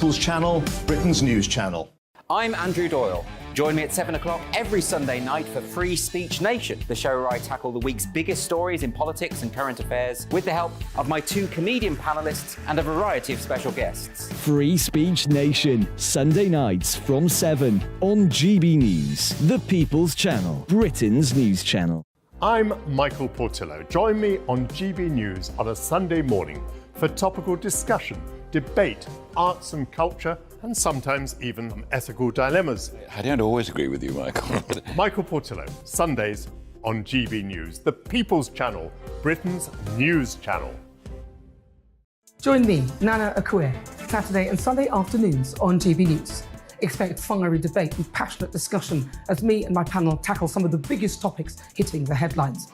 People's Channel, Britain's news channel. I'm Andrew Doyle. Join me at 7 o'clock every Sunday night for Free Speech Nation, the show where I tackle the week's biggest stories in politics and current affairs with the help of my two comedian panellists and a variety of special guests. Free Speech Nation, Sunday nights from 7 on GB News, the People's Channel, Britain's news channel. I'm Michael Portillo. Join me on GB News on a Sunday morning for topical discussion, debate, arts and culture, and sometimes even ethical dilemmas. I don't always agree with you, Michael. Michael Portillo, Sundays on GB News, the People's Channel, Britain's news channel. Join me, Nana Akue, Saturday and Sunday afternoons on GB News. Expect fiery debate and passionate discussion as me and my panel tackle some of the biggest topics hitting the headlines.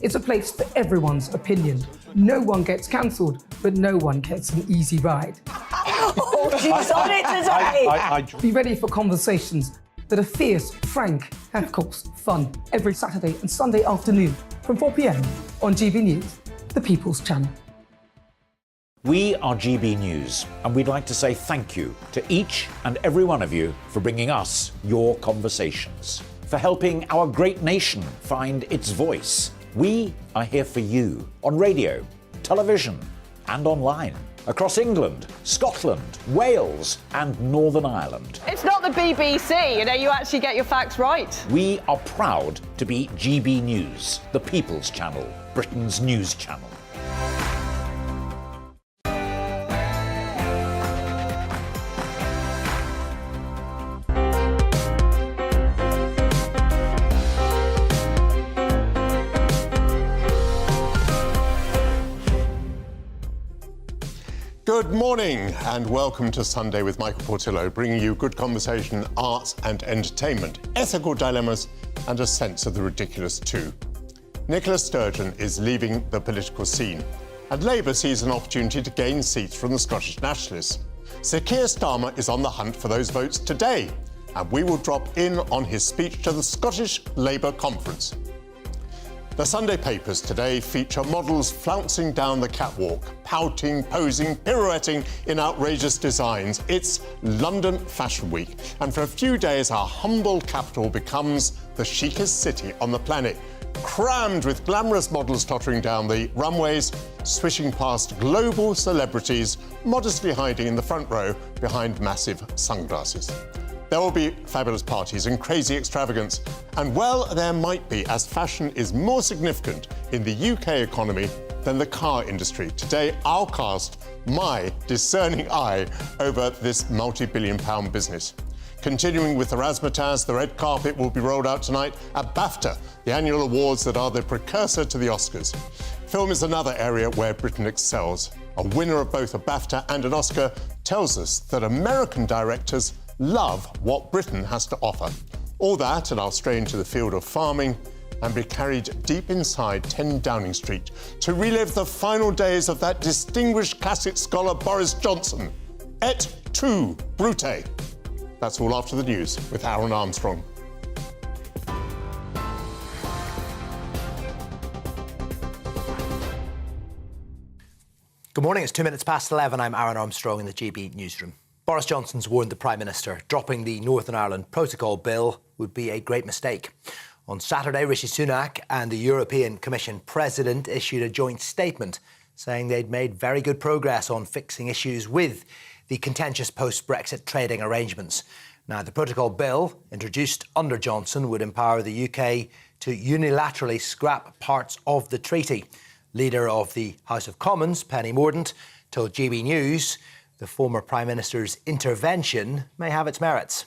It's a place for everyone's opinion. No one gets cancelled, but no one gets an easy ride. Oh, she's on it today! Be ready for conversations that are fierce, frank, and of course, fun. Every Saturday and Sunday afternoon from 4 p.m. on GB News, the People's Channel. We are GB News, and we'd like to say thank you to each and every one of you for bringing us your conversations, for helping our great nation find its voice. We are here for you on radio, television, and online, across England, Scotland, Wales, and Northern Ireland. It's not the BBC, you actually get your facts right. We are proud to be GB News, the People's Channel, Britain's news channel. Good morning and welcome to Sunday with Michael Portillo, bringing you good conversation, arts and entertainment, ethical dilemmas and a sense of the ridiculous too. Nicola Sturgeon is leaving the political scene and Labour sees an opportunity to gain seats from the Scottish Nationalists. Sir Keir Starmer is on the hunt for those votes today and we will drop in on his speech to the Scottish Labour Conference. The Sunday papers today feature models flouncing down the catwalk, pouting, posing, pirouetting in outrageous designs. It's London Fashion Week, and for a few days our humble capital becomes the chicest city on the planet, crammed with glamorous models tottering down the runways, swishing past global celebrities, modestly hiding in the front row behind massive sunglasses. There will be fabulous parties and crazy extravagance. And well, there might be, as fashion is more significant in the UK economy than the car industry. Today, I'll cast my discerning eye over this multi-billion-pound business. Continuing with the razzmatazz, the red carpet will be rolled out tonight at BAFTA, the annual awards that are the precursor to the Oscars. Film is another area where Britain excels. A winner of both a BAFTA and an Oscar tells us that American directors love what Britain has to offer. All that, and I'll stray into the field of farming and be carried deep inside 10 Downing Street to relive the final days of that distinguished classic scholar Boris Johnson. Et tu, Brute. That's all after the news with Aaron Armstrong. Good morning, it's 2 minutes past 11. I'm Aaron Armstrong in the GB newsroom. Boris Johnson's warned the Prime Minister dropping the Northern Ireland Protocol bill would be a great mistake. On Saturday, Rishi Sunak and the European Commission President issued a joint statement saying they'd made very good progress on fixing issues with the contentious post-Brexit trading arrangements. Now, the Protocol bill, introduced under Johnson, would empower the UK to unilaterally scrap parts of the treaty. Leader of the House of Commons, Penny Mordaunt, told GB News the former Prime Minister's intervention may have its merits.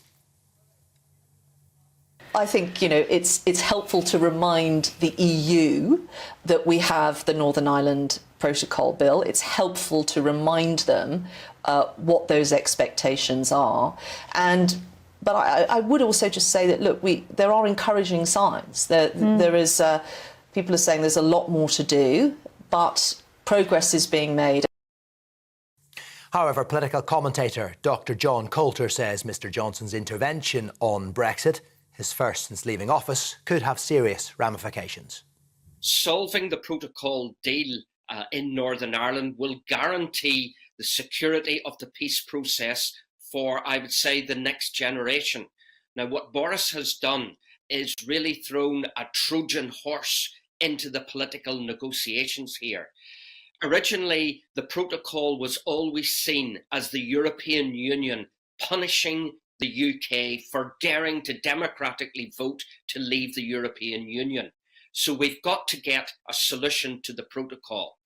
I think, it's helpful to remind the EU that we have the Northern Ireland Protocol Bill. It's helpful to remind them what those expectations are. But I would also just say that, look, there are encouraging signs. There is, people are saying there's a lot more to do, but progress is being made. However, political commentator Dr. John Coulter says Mr. Johnson's intervention on Brexit, his first since leaving office, could have serious ramifications. Solving the protocol deal in Northern Ireland will guarantee the security of the peace process for, I would say, the next generation. Now, what Boris has done is really thrown a Trojan horse into the political negotiations here. Originally, the protocol was always seen as the European Union punishing the UK for daring to democratically vote to leave the European Union. So we've got to get a solution to the protocol.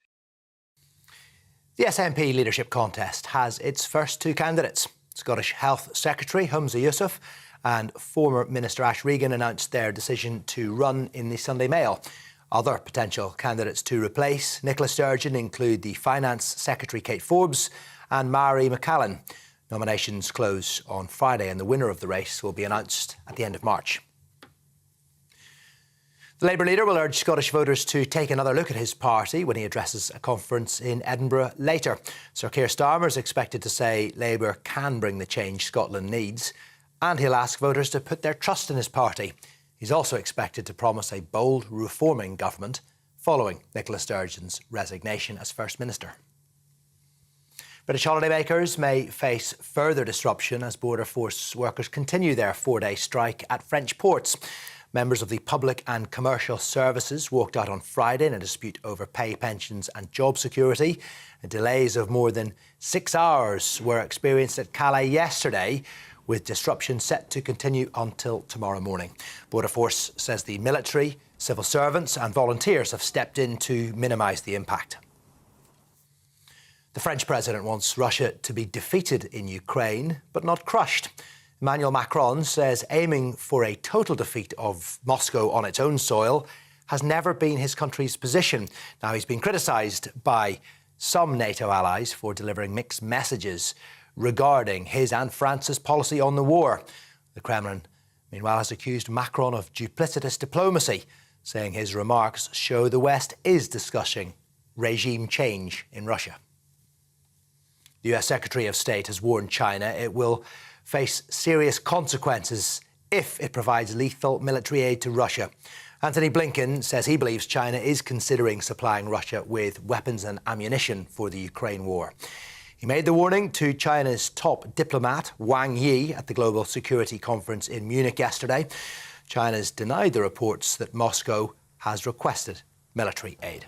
The SNP leadership contest has its first two candidates. Scottish Health Secretary Humza Yousaf and former Minister Ash Regan announced their decision to run in the Sunday Mail. Other potential candidates to replace Nicola Sturgeon include the Finance Secretary Kate Forbes and Mary McCallan. Nominations close on Friday and the winner of the race will be announced at the end of March. The Labour leader will urge Scottish voters to take another look at his party when he addresses a conference in Edinburgh later. Sir Keir Starmer is expected to say Labour can bring the change Scotland needs, and he'll ask voters to put their trust in his party. He's also expected to promise a bold reforming government following Nicola Sturgeon's resignation as First Minister. British holidaymakers may face further disruption as Border Force workers continue their four-day strike at French ports. Members of the public and commercial services walked out on Friday in a dispute over pay, pensions and job security. Delays of more than 6 hours were experienced at Calais yesterday, with disruption set to continue until tomorrow morning. Border Force says the military, civil servants and volunteers have stepped in to minimise the impact. The French president wants Russia to be defeated in Ukraine, but not crushed. Emmanuel Macron says aiming for a total defeat of Moscow on its own soil has never been his country's position. Now, he's been criticised by some NATO allies for delivering mixed messages regarding his and France's policy on the war. The Kremlin, meanwhile, has accused Macron of duplicitous diplomacy, saying his remarks show the West is discussing regime change in Russia. The US Secretary of State has warned China it will face serious consequences if it provides lethal military aid to Russia. Antony Blinken says he believes China is considering supplying Russia with weapons and ammunition for the Ukraine war. He made the warning to China's top diplomat, Wang Yi, at the Global Security Conference in Munich yesterday. China's denied the reports that Moscow has requested military aid.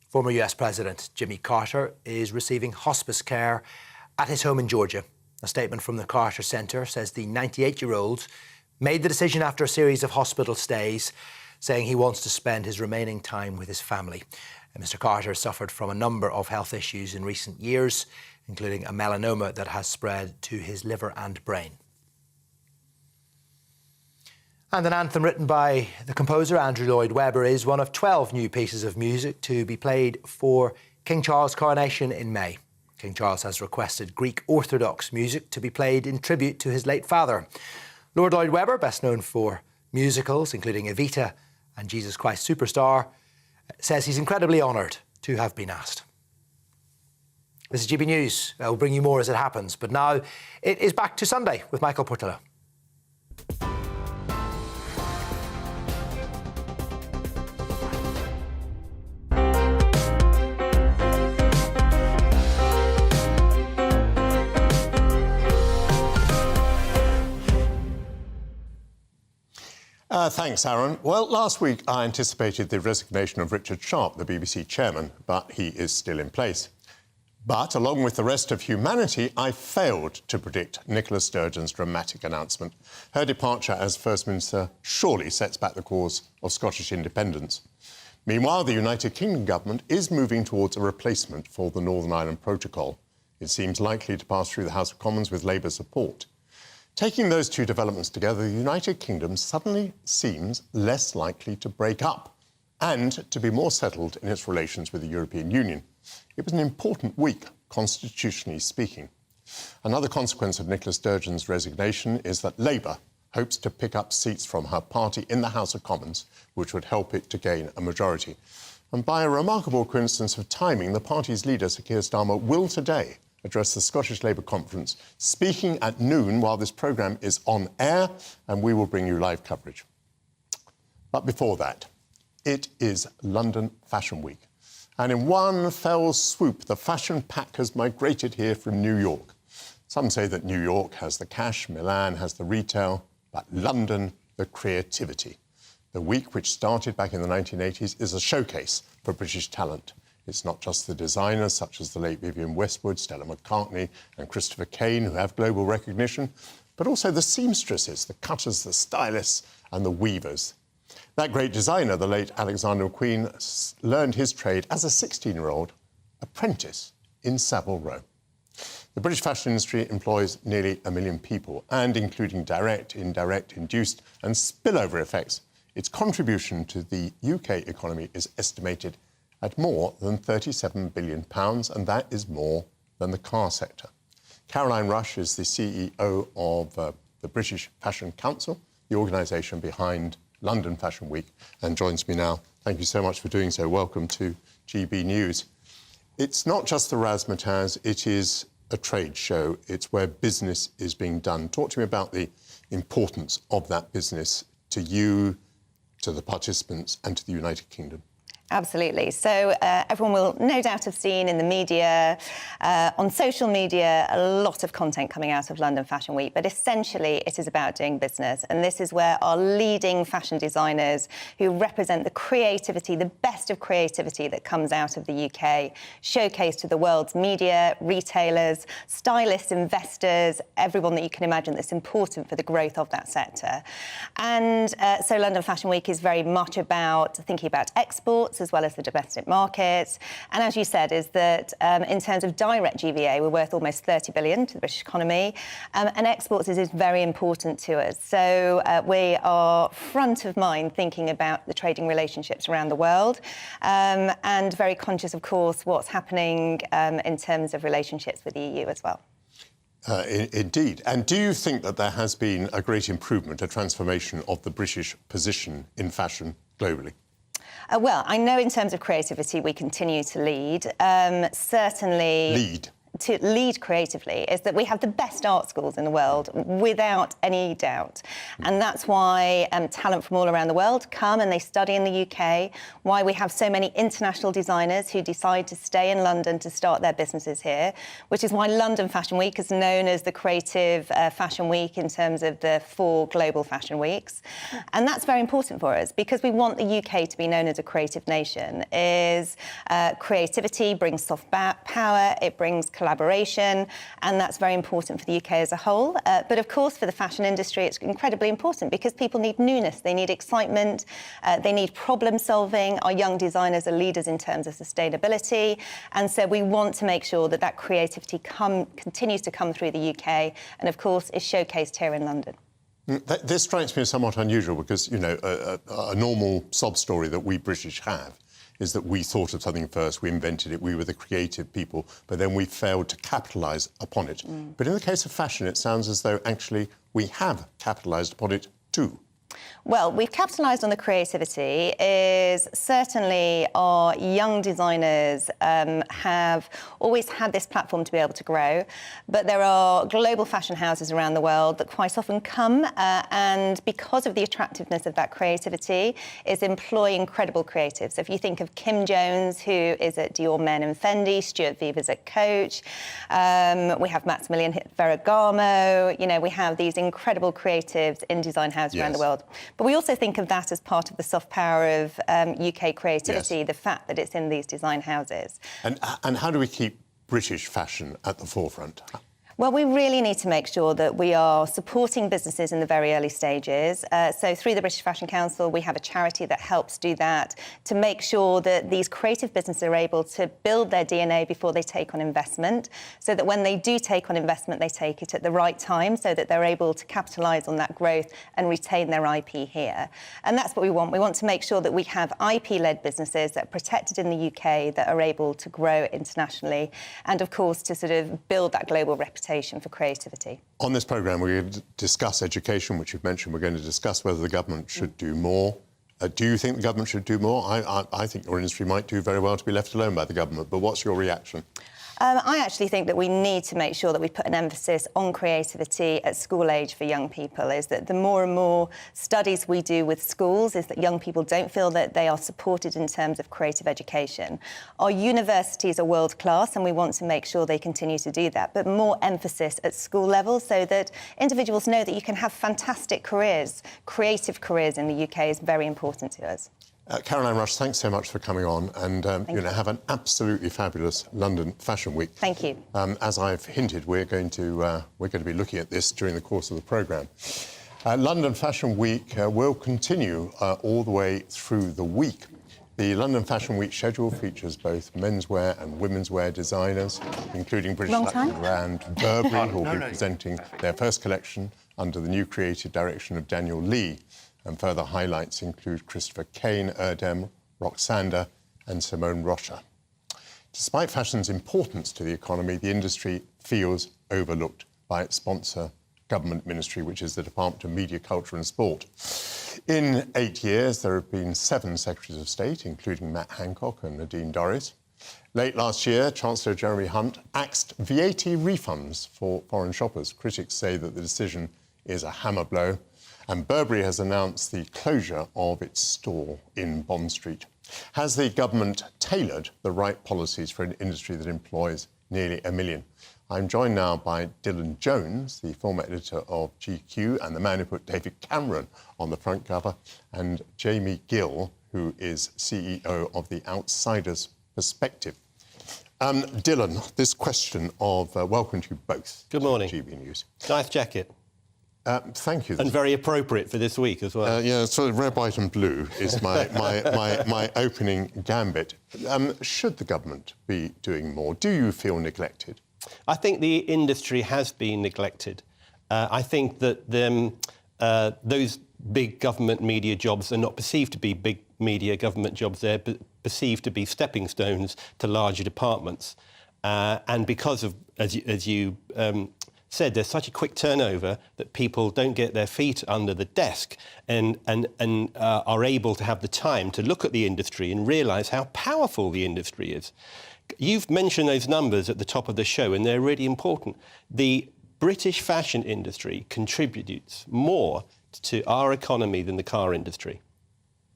Former US President Jimmy Carter is receiving hospice care at his home in Georgia. A statement from the Carter Center says the 98-year-old made the decision after a series of hospital stays, saying he wants to spend his remaining time with his family. And Mr. Carter suffered from a number of health issues in recent years, including a melanoma that has spread to his liver and brain. And an anthem written by the composer Andrew Lloyd Webber is one of 12 new pieces of music to be played for King Charles' coronation in May. King Charles has requested Greek Orthodox music to be played in tribute to his late father. Lord Lloyd Webber, best known for musicals including Evita and Jesus Christ Superstar, says he's incredibly honoured to have been asked. This is GB News. I'll bring you more as it happens, but now it is back to Sunday with Michael Portillo. Thanks, Aaron. Well, last week I anticipated the resignation of Richard Sharp, the BBC chairman, but he is still in place. But, along with the rest of humanity, I failed to predict Nicola Sturgeon's dramatic announcement. Her departure as First Minister surely sets back the cause of Scottish independence. Meanwhile, the United Kingdom government is moving towards a replacement for the Northern Ireland Protocol. It seems likely to pass through the House of Commons with Labour support. Taking those two developments together, the United Kingdom suddenly seems less likely to break up and to be more settled in its relations with the European Union. It was an important week, constitutionally speaking. Another consequence of Nicola Sturgeon's resignation is that Labour hopes to pick up seats from her party in the House of Commons, which would help it to gain a majority. And by a remarkable coincidence of timing, the party's leader, Sir Keir Starmer, will today address the Scottish Labour Conference, speaking at noon while this programme is on air, and we will bring you live coverage. But before that, it is London Fashion Week. And in one fell swoop, the fashion pack has migrated here from New York. Some say that New York has the cash, Milan has the retail, but London, the creativity. The week, which started back in the 1980s, is a showcase for British talent. It's not just the designers, such as the late Vivienne Westwood, Stella McCartney and Christopher Kane, who have global recognition, but also the seamstresses, the cutters, the stylists and the weavers. That great designer, the late Alexander McQueen, learned his trade as a 16-year-old apprentice in Savile Row. The British fashion industry employs nearly 1 million people, and including direct, indirect, induced and spillover effects, its contribution to the UK economy is estimated at more than £37 billion, and that is more than the car sector. Caroline Rush is the CEO of the British Fashion Council, the organisation behind London Fashion Week, and joins me now. Thank you so much for doing so. Welcome to GB News. It's not just the razzmatazz, it is a trade show. It's where business is being done. Talk to me about the importance of that business to you, to the participants and to the United Kingdom. Absolutely. So everyone will no doubt have seen in the media, on social media, a lot of content coming out of London Fashion Week, but essentially it is about doing business. And this is where our leading fashion designers who represent the creativity, the best of creativity that comes out of the UK, showcase to the world's media, retailers, stylists, investors, everyone that you can imagine that's important for the growth of that sector. And so London Fashion Week is very much about thinking about exports as well as the domestic market. And as you said, is that in terms of direct GVA, we're worth almost 30 billion to the British economy. And exports is very important to us. So we are front of mind thinking about the trading relationships around the world and very conscious, of course, what's happening in terms of relationships with the EU as well. Indeed. And do you think that there has been a great improvement, a transformation of the British position in fashion globally? Well, I know in terms of creativity, we continue to lead. Certainly... To lead creatively is that we have the best art schools in the world, without any doubt. And that's why talent from all around the world come and they study in the UK, why we have so many international designers who decide to stay in London to start their businesses here, which is why London Fashion Week is known as the Creative Fashion Week in terms of the 4 global fashion weeks. And that's very important for us because we want the UK to be known as a creative nation. Creativity brings soft power, it brings collaboration, and that's very important for the UK as a whole. But of course, for the fashion industry, it's incredibly important because people need newness, they need excitement, they need problem solving. Our young designers are leaders in terms of sustainability, and so we want to make sure that that creativity continues to come through the UK, and of course is showcased here in London. This strikes me as somewhat unusual because, you know, a normal sob story that we British have is that we thought of something first, we invented it, we were the creative people, but then we failed to capitalise upon it. But in the case of fashion, it sounds as though actually we have capitalised upon it too. Well, we've capitalised on the creativity is certainly our young designers have always had this platform to be able to grow, but there are global fashion houses around the world that quite often come and because of the attractiveness of that creativity is employ incredible creatives. So if you think of Kim Jones, who is at Dior Men and Fendi, Stuart Vevers at Coach, we have Maximilian Ferragamo, you know, we have these incredible creatives in design houses around the world. But we also think of that as part of the soft power of UK creativity, the fact that it's in these design houses. And how do we keep British fashion at the forefront? Well, we really need to make sure that we are supporting businesses in the very early stages. So through the British Fashion Council, we have a charity that helps do that to make sure that these creative businesses are able to build their DNA before they take on investment, so that when they do take on investment, they take it at the right time so that they're able to capitalise on that growth and retain their IP here. And that's what we want. We want to make sure that we have IP-led businesses that are protected in the UK, that are able to grow internationally, and of course to sort of build that global reputation for creativity. On this programme, we're going to discuss education, which you've mentioned. We're going to discuss whether the government should do more. Do you think the government should do more? I think your industry might do very well to be left alone by the government, but what's your reaction? I actually think that we need to make sure that we put an emphasis on creativity at school age for young people. Is that the more and more studies we do with schools is that young people don't feel that they are supported in terms of creative education. Our universities are world class and we want to make sure they continue to do that, but more emphasis at school level so that individuals know that you can have fantastic careers. Creative careers in the UK is very important to us. Caroline Rush, thanks so much for coming on, and have an absolutely fabulous London Fashion Week. Thank you. As I've hinted, we're going to be looking at this during the course of the programme. London Fashion Week will continue all the way through the week. The London Fashion Week schedule features both menswear and womenswear designers, including British luxury brand Burberry, who will be presenting their first collection under the new creative direction of Daniel Lee. And further highlights include Christopher Kane, Erdem, Roxander and Simone Rocha. Despite fashion's importance to the economy, the industry feels overlooked by its sponsor government ministry, which is the Department of Media, Culture and Sport. In 8 years, there have been 7 Secretaries of State, including Matt Hancock and Nadine Dorries. Late last year, Chancellor Jeremy Hunt axed VAT refunds for foreign shoppers. Critics say that the decision is a hammer blow. And Burberry has announced the closure of its store in Bond Street. Has the government tailored the right policies for an industry that employs nearly 1 million? I'm joined now by Dylan Jones, the former editor of GQ and the man who put David Cameron on the front cover, and Jamie Gill, who is CEO of The Outsider's Perspective. Dylan, this question of... welcome to you both. Good morning. GBNews. Nice jacket. Thank you. And very appropriate for this week as well. Yeah, sort of red, white and blue is my opening gambit. Should the government be doing more? Do you feel neglected? I think the industry has been neglected. I think that those big government media jobs are not perceived to be big media government jobs. They're perceived to be stepping stones to larger departments. And because of, as you said, there's such a quick turnover that people don't get their feet under the desk and are able to have the time to look at the industry and realise how powerful the industry is. You've mentioned those numbers at the top of the show, and they're really important. The British fashion industry contributes more to our economy than the car industry.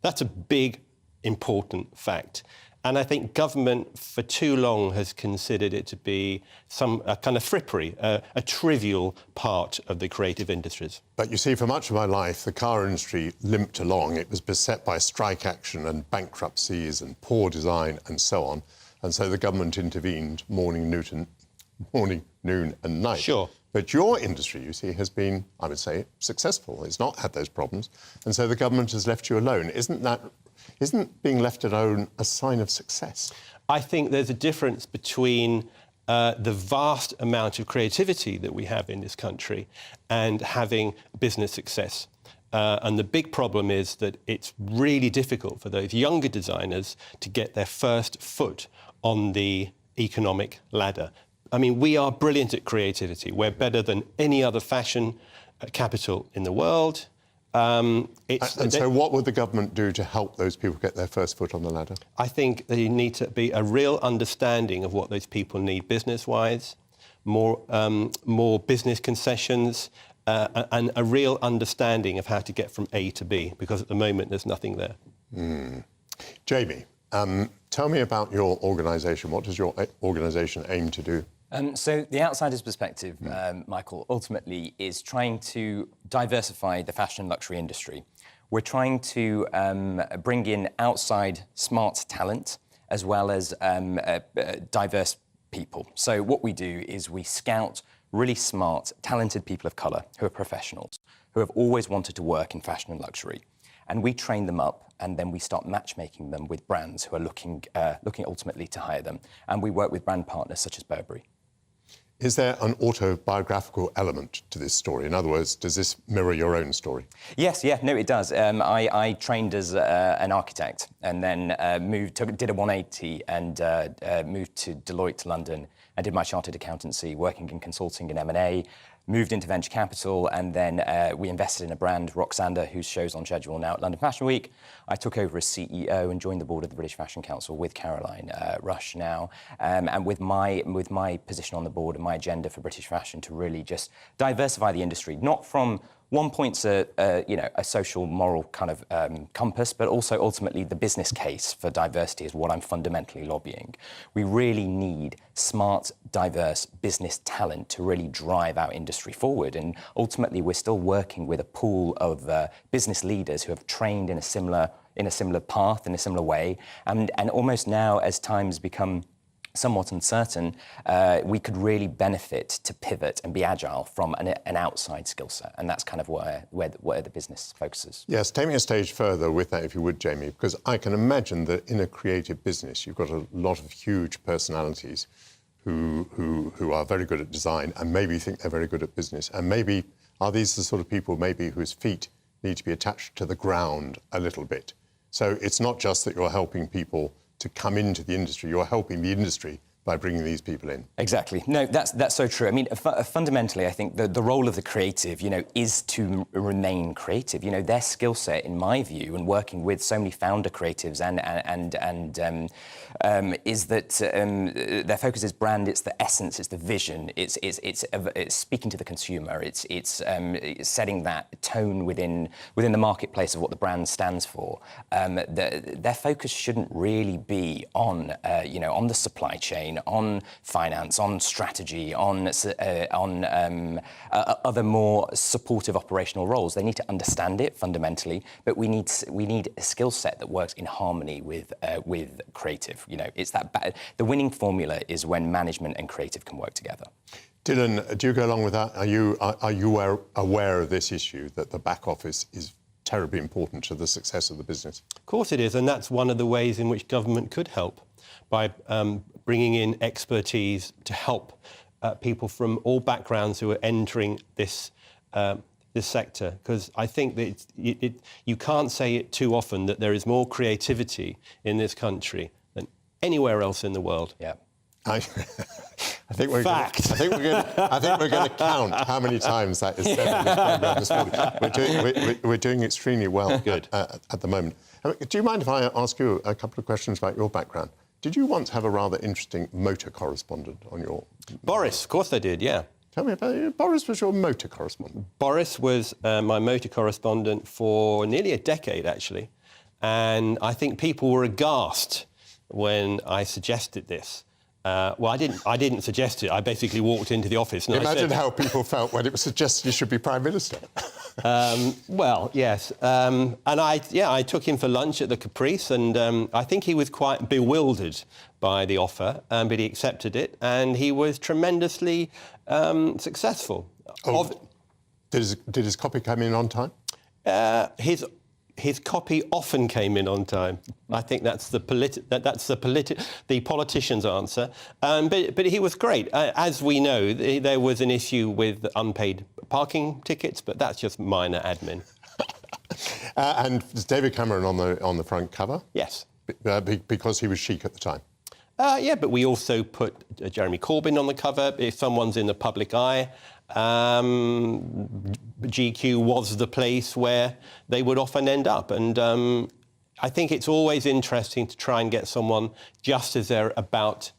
That's a big, important fact. And I think government for too long has considered it to be a kind of frippery, a trivial part of the creative industries. But you see, for much of my life, the car industry limped along. It was beset by strike action and bankruptcies and poor design and so on. And so the government intervened morning, noon and night. Sure. But your industry, you see, has been, I would say, successful. It's not had those problems. And so the government has left you alone. Isn't being left alone a sign of success? I think there's a difference between the vast amount of creativity that we have in this country and having business success. And the big problem is that it's really difficult for those younger designers to get their first foot on the economic ladder. I mean, we are brilliant at creativity. We're better than any other fashion capital in the world. So what would the government do to help those people get their first foot on the ladder? I think there needs to be a real understanding of what those people need business-wise, more business concessions, and a real understanding of how to get from A to B, because at the moment there's nothing there. Jamie, tell me about your organisation. What does your organisation aim to do? So the Outsider's Perspective, Michael, ultimately is trying to diversify the fashion and luxury industry. We're trying to bring in outside smart talent as well as diverse people. So what we do is we scout really smart, talented people of colour who are professionals, who have always wanted to work in fashion and luxury. And we train them up, and then we start matchmaking them with brands who are looking ultimately to hire them. And we work with brand partners such as Burberry. Is there an autobiographical element to this story? In other words, does this mirror your own story? Yes, no, it does. I trained as an architect and then did a 180 and moved to Deloitte, London, and did my chartered accountancy, working in consulting and M&A, moved into venture capital, and then we invested in a brand, Roxander, whose show's on schedule now at London Fashion Week. I took over as CEO and joined the board of the British Fashion Council with Caroline Rush now, and with my position on the board and my agenda for British fashion to really just diversify the industry, not from one point's a social, moral kind of compass, but also ultimately the business case for diversity is what I'm fundamentally lobbying. We really need smart, diverse business talent to really drive our industry forward. And ultimately, we're still working with a pool of business leaders who have trained in a similar path, in a similar way. And almost now, as times become somewhat uncertain, we could really benefit to pivot and be agile from an outside skill set, and that's kind of where the business focuses. Yes, take me a stage further with that, if you would, Jamie, because I can imagine that in a creative business, you've got a lot of huge personalities who are very good at design and maybe think they're very good at business, and maybe are these the sort of people maybe whose feet need to be attached to the ground a little bit. So it's not just that you're helping people to come into the industry, you're helping the industry by bringing these people in. Exactly. No, that's so true. I mean, fundamentally, I think the role of the creative, is to remain creative. Their skill set, in my view, and working with so many founder creatives is that their focus is brand. It's the essence. It's the vision. It's speaking to the consumer. It's setting that tone within the marketplace of what the brand stands for. Their focus shouldn't really be on the supply chain, on finance, on strategy, on other more supportive operational roles. They need to understand it fundamentally, but we need a skill set that works in harmony with creative. It's the winning formula is when management and creative can work together. Dylan, do you go along with that? Are you aware of this issue, that the back office is terribly important to the success of the business? Of course it is, and that's one of the ways in which government could help, by bringing in expertise to help people from all backgrounds who are entering this sector. Because I think that you can't say it too often that there is more creativity in this country than anywhere else in the world. Yeah. I think we're going to count how many times that is said in this programme this morning. We're doing extremely well. Good. At the moment. Do you mind if I ask you a couple of questions about your background? Did you once have a rather interesting motor correspondent on your... Boris, of course I did, yeah. Tell me about it. Boris was your motor correspondent. Boris was my motor correspondent for nearly a decade, actually. And I think people were aghast when I suggested this. Well, I didn't suggest it. I basically walked into the office and Imagine how people felt when it was suggested you should be Prime Minister. Well, yes. And I took him for lunch at the Caprice, and I think he was quite bewildered by the offer, but he accepted it, and he was tremendously successful. Did his copy come in on time? His copy often came in on time. I think that's the politician's answer. But he was great. As we know, there was an issue with unpaid parking tickets, but that's just minor admin. And was David Cameron on the front cover? Yes. Because he was chic at the time. Yeah, but we also put Jeremy Corbyn on the cover. If someone's in the public eye, GQ was the place where they would often end up. And I think it's always interesting to try and get someone just as they're about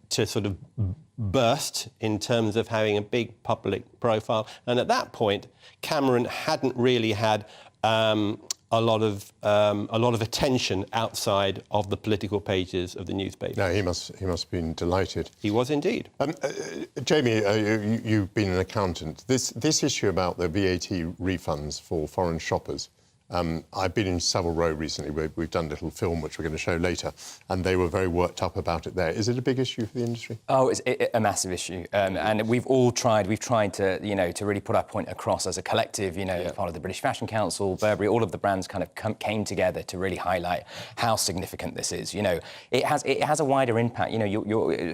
to sort of burst in terms of having a big public profile. And at that point, Cameron hadn't really had a lot of attention outside of the political pages of the newspaper. No, he must have been delighted. He was indeed. Jamie, you've been an accountant. This issue about the VAT refunds for foreign shoppers. I've been in Savile Row recently. We've done a little film which we're going to show later, and they were very worked up about it there. Is it a big issue for the industry? Oh, it's a massive issue, and we've tried to really put our point across as a collective. Part of the British Fashion Council, Burberry, all of the brands kind of came together to really highlight how significant this is. It has a wider impact.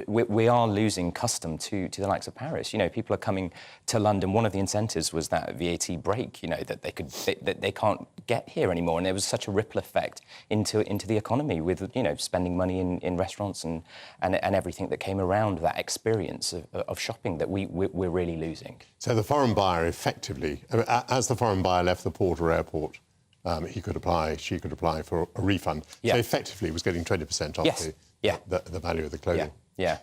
We are losing custom to the likes of Paris. People are coming to London. One of the incentives was that VAT break. That they can't get here anymore. And there was such a ripple effect into the economy with, you know, spending money in restaurants and everything that came around that experience of shopping that we're really losing. So the foreign buyer effectively, as the foreign buyer left the port or airport, she could apply for a refund. Yeah. So effectively it was getting 20% off the value of the clothing. Yeah.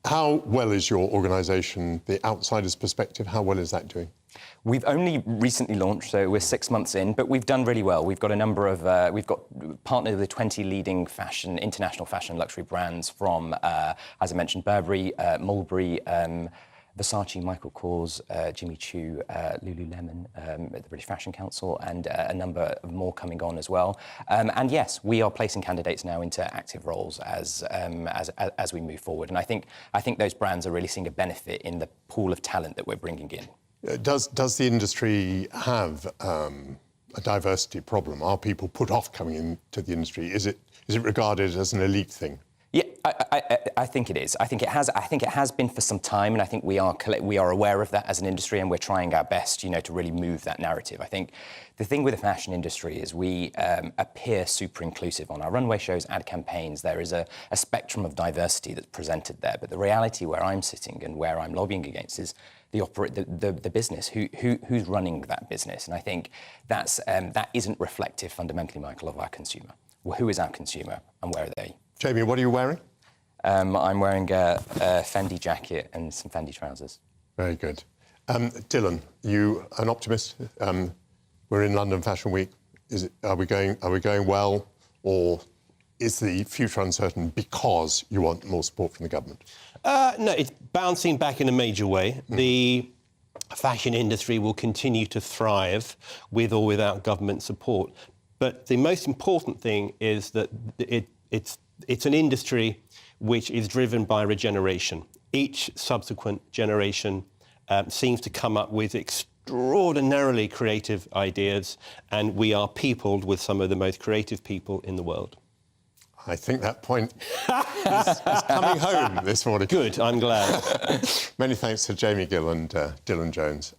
How well is your organisation, the outsider's perspective, how well is that doing? We've only recently launched, so we're 6 months in, but we've done really well. We've got a number of, we've got partnered with 20 leading international fashion luxury brands from, as I mentioned, Burberry, Mulberry, Versace, Michael Kors, Jimmy Choo, Lululemon, the British Fashion Council, and a number more coming on as well. And yes, we are placing candidates now into active roles as we move forward. And I think those brands are really seeing a benefit in the pool of talent that we're bringing in. Does the industry have a diversity problem? Are people put off coming into the industry? Is it regarded as an elite thing? Yeah, I think it is. I think it has been for some time, and I think we are aware of that as an industry, and we're trying our best, you know, to really move that narrative. I think the thing with the fashion industry is we appear super inclusive on our runway shows, ad campaigns. There is a spectrum of diversity that's presented there, but the reality where I'm sitting and where I'm lobbying against is the business, who's running that business, and I think that isn't reflective fundamentally, Michael, of our consumer. Well, who is our consumer, and where are they? Jamie, what are you wearing? I'm wearing a Fendi jacket and some Fendi trousers. Very good. Dylan, you an optimist? We're in London Fashion Week. Are we going well, or is the future uncertain because you want more support from the government? No, it's bouncing back in a major way. The fashion industry will continue to thrive with or without government support. But the most important thing is that it's an industry which is driven by regeneration. Each subsequent generation seems to come up with extraordinarily creative ideas, and we are peopled with some of the most creative people in the world. I think that point is coming home this morning. Good, I'm glad. Many thanks to Jamie Gill and Dylan Jones.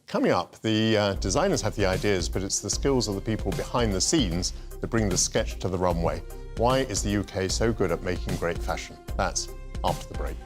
Coming up, the designers have the ideas, but it's the skills of the people behind the scenes that bring the sketch to the runway. Why is the UK so good at making great fashion? That's after the break.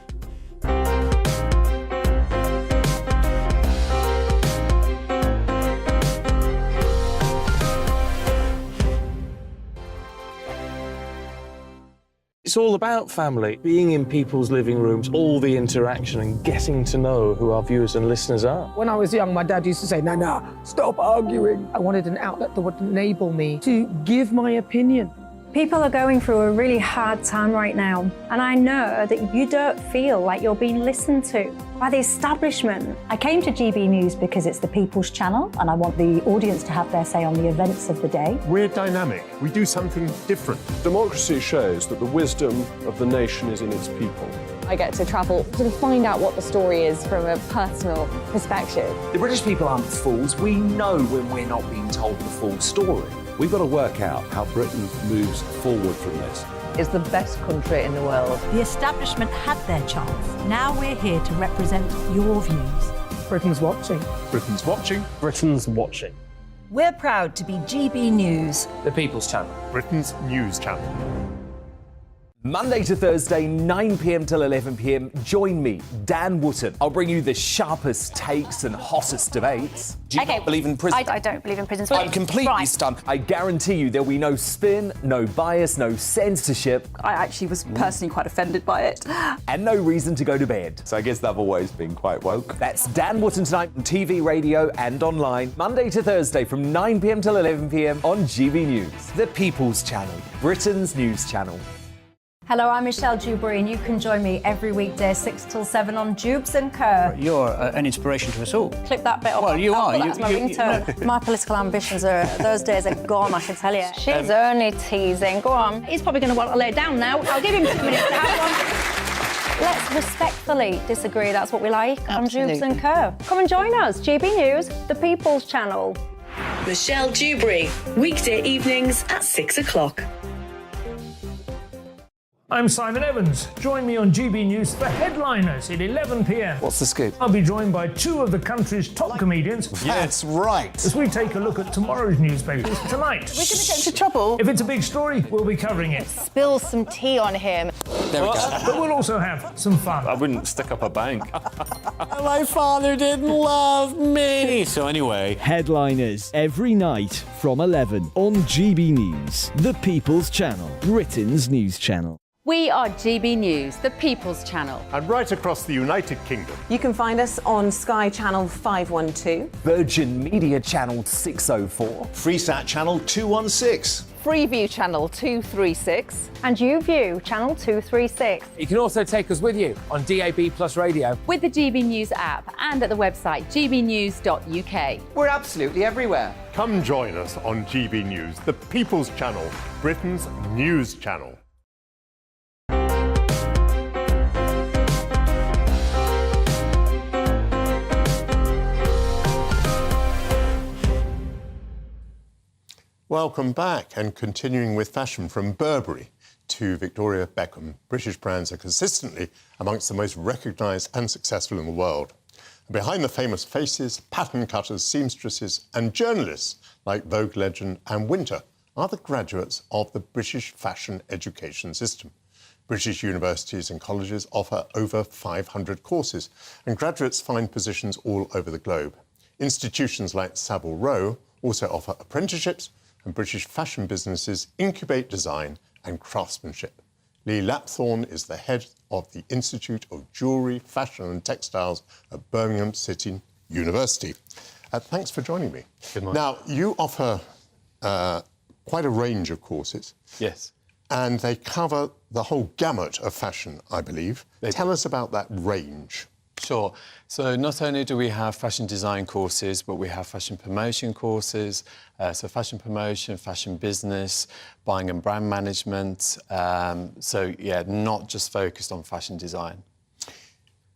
It's all about family, being in people's living rooms, all the interaction and getting to know who our viewers and listeners are. When I was young, my dad used to say, Nana, stop arguing. I wanted an outlet that would enable me to give my opinion. People are going through a really hard time right now, and I know that you don't feel like you're being listened to by the establishment. I came to GB News because it's the People's Channel, and I want the audience to have their say on the events of the day. We're dynamic. We do something different. Democracy shows that the wisdom of the nation is in its people. I get to travel to find out what the story is from a personal perspective. The British people aren't fools. We know when we're not being told the full story. We've got to work out how Britain moves forward from this. It's the best country in the world. The establishment had their chance. Now we're here to represent your views. Britain's watching. Britain's watching. Britain's watching. We're proud to be GB News. The People's Channel. Britain's news channel. Monday to Thursday, 9 p.m. till 11 p.m. Join me, Dan Wootton. I'll bring you the sharpest takes and hottest debates. Do you not believe in prison? I don't believe in prison. I'm completely stunned. I guarantee you there'll be no spin, no bias, no censorship. I actually was personally quite offended by it. And no reason to go to bed. So I guess they've always been quite woke. That's Dan Wootton tonight on TV, radio and online. Monday to Thursday from 9 p.m. till 11 p.m. on GB News. The People's Channel, Britain's news channel. Hello, I'm Michelle Dewberry, and you can join me every weekday 6 till 7 on Jubes and Kerr. You're an inspiration to us all. Clip that bit off. Well, you are. That's my ringtone. My political ambitions those days are gone, I can tell you. She's only teasing. Go on. He's probably going to want to lay down now. I'll give him 2 minutes to have one. Let's respectfully disagree. That's what we like Absolutely. on Jubes and Kerr. Come and join us. GB News, the People's Channel. Michelle Dewberry, weekday evenings at 6 o'clock. I'm Simon Evans. Join me on GB News for Headliners at 11 p.m. What's the scoop? I'll be joined by two of the country's top comedians. That's right. As we take a look at tomorrow's newspapers tonight. We're going to get into trouble. If it's a big story, we'll be covering it. Spill some tea on him. There we go. But we'll also have some fun. I wouldn't stick up a bank. My father didn't love me. So anyway, Headliners every night from 11 on GB News, the People's Channel, Britain's news channel. We are GB News, the People's Channel. And right across the United Kingdom. You can find us on Sky Channel 512. Virgin Media Channel 604. Freesat Channel 216. Freeview Channel 236. And YouView Channel 236. You can also take us with you on DAB Plus Radio. With the GB News app and at the website gbnews.uk. We're absolutely everywhere. Come join us on GB News, the People's Channel, Britain's news channel. Welcome back, and continuing with fashion from Burberry to Victoria Beckham. British brands are consistently amongst the most recognised and successful in the world. And behind the famous faces, pattern cutters, seamstresses and journalists like Vogue legend Anne Winter are the graduates of the British fashion education system. British universities and colleges offer over 500 courses, and graduates find positions all over the globe. Institutions like Savile Row also offer apprenticeships, and British fashion businesses incubate design and craftsmanship. Lee Lapthorne is the head of the Institute of Jewellery, Fashion and Textiles at Birmingham City University. Thanks for joining me. Good morning. Now, you offer quite a range of courses. Yes. And they cover the whole gamut of fashion, I believe. Tell us about that range. Sure. So not only do we have fashion design courses, but we have fashion promotion courses. So fashion promotion, fashion business, buying and brand management. So, yeah, not just focused on fashion design.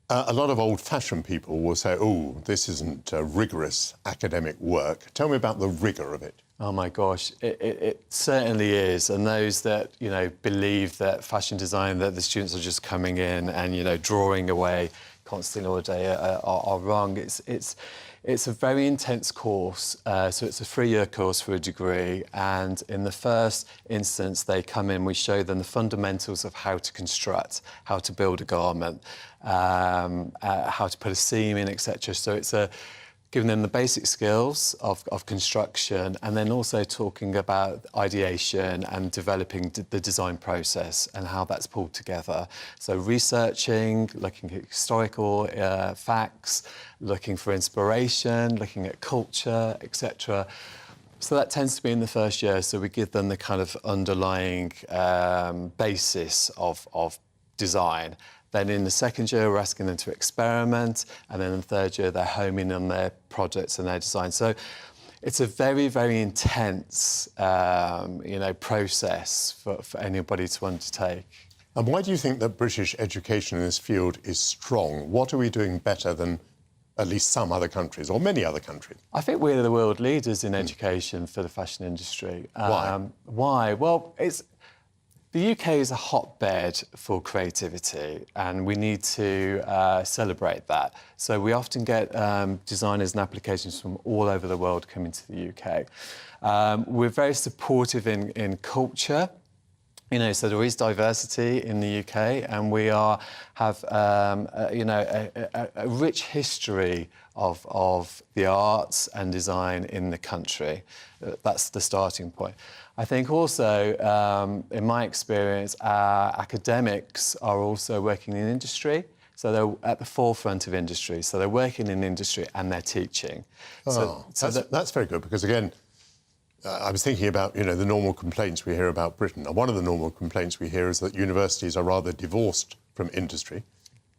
A lot of old-fashioned people will say, oh, this isn't rigorous academic work. Tell me about the rigour of it. Oh, my gosh, it certainly is. And those that, you know, believe that fashion design, that the students are just coming in and, you know, drawing away constantly all day are wrong. It's a very intense course, so it's a 3-year course for a degree, and in the first instance they come in, we show them the fundamentals of how to construct, how to build a garment, how to put a seam in, etc. So it's giving them the basic skills of construction, and then also talking about ideation and developing the design process and how that's pulled together. So researching, looking at historical facts, looking for inspiration, looking at culture, etc. So that tends to be in the first year, so we give them the kind of underlying basis of design. Then in the second year, we're asking them to experiment, and then in the third year, they're homing on their projects and their design. So it's a very, very intense, process for anybody to undertake. And why do you think that British education in this field is strong? What are we doing better than at least some other countries, or many other countries? I think we're the world leaders in education for the fashion industry. Why? Why? Well, the UK is a hotbed for creativity, and we need to celebrate that. So we often get designers and applications from all over the world coming to the UK. We're very supportive in culture. So there is diversity in the UK, and we have a rich history of the arts and design in the country. That's the starting point. I think also, in my experience, our academics are also working in industry. So they're at the forefront of industry. So they're working in industry and they're teaching. That's very good, because again, I was thinking about, the normal complaints we hear about Britain. And one of the normal complaints we hear is that universities are rather divorced from industry.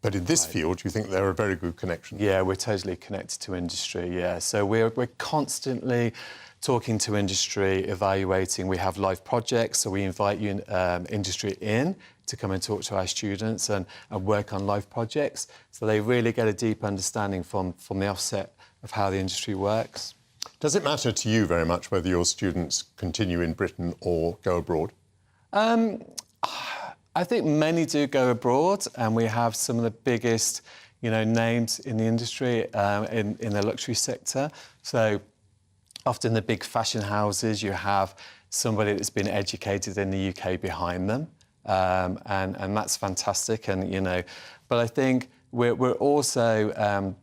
But in this field, you think they're a very good connection? Yeah, we're totally connected to industry, yeah. So we're constantly talking to industry, evaluating. We have live projects, so we invite industry in to come and talk to our students and work on live projects. So they really get a deep understanding from the offset of how the industry works. Does it matter to you very much whether your students continue in Britain or go abroad? I think many do go abroad, and we have some of the biggest, names in the industry in the luxury sector. So often the big fashion houses, you have somebody that's been educated in the UK behind them, and that's fantastic. And but I think we're also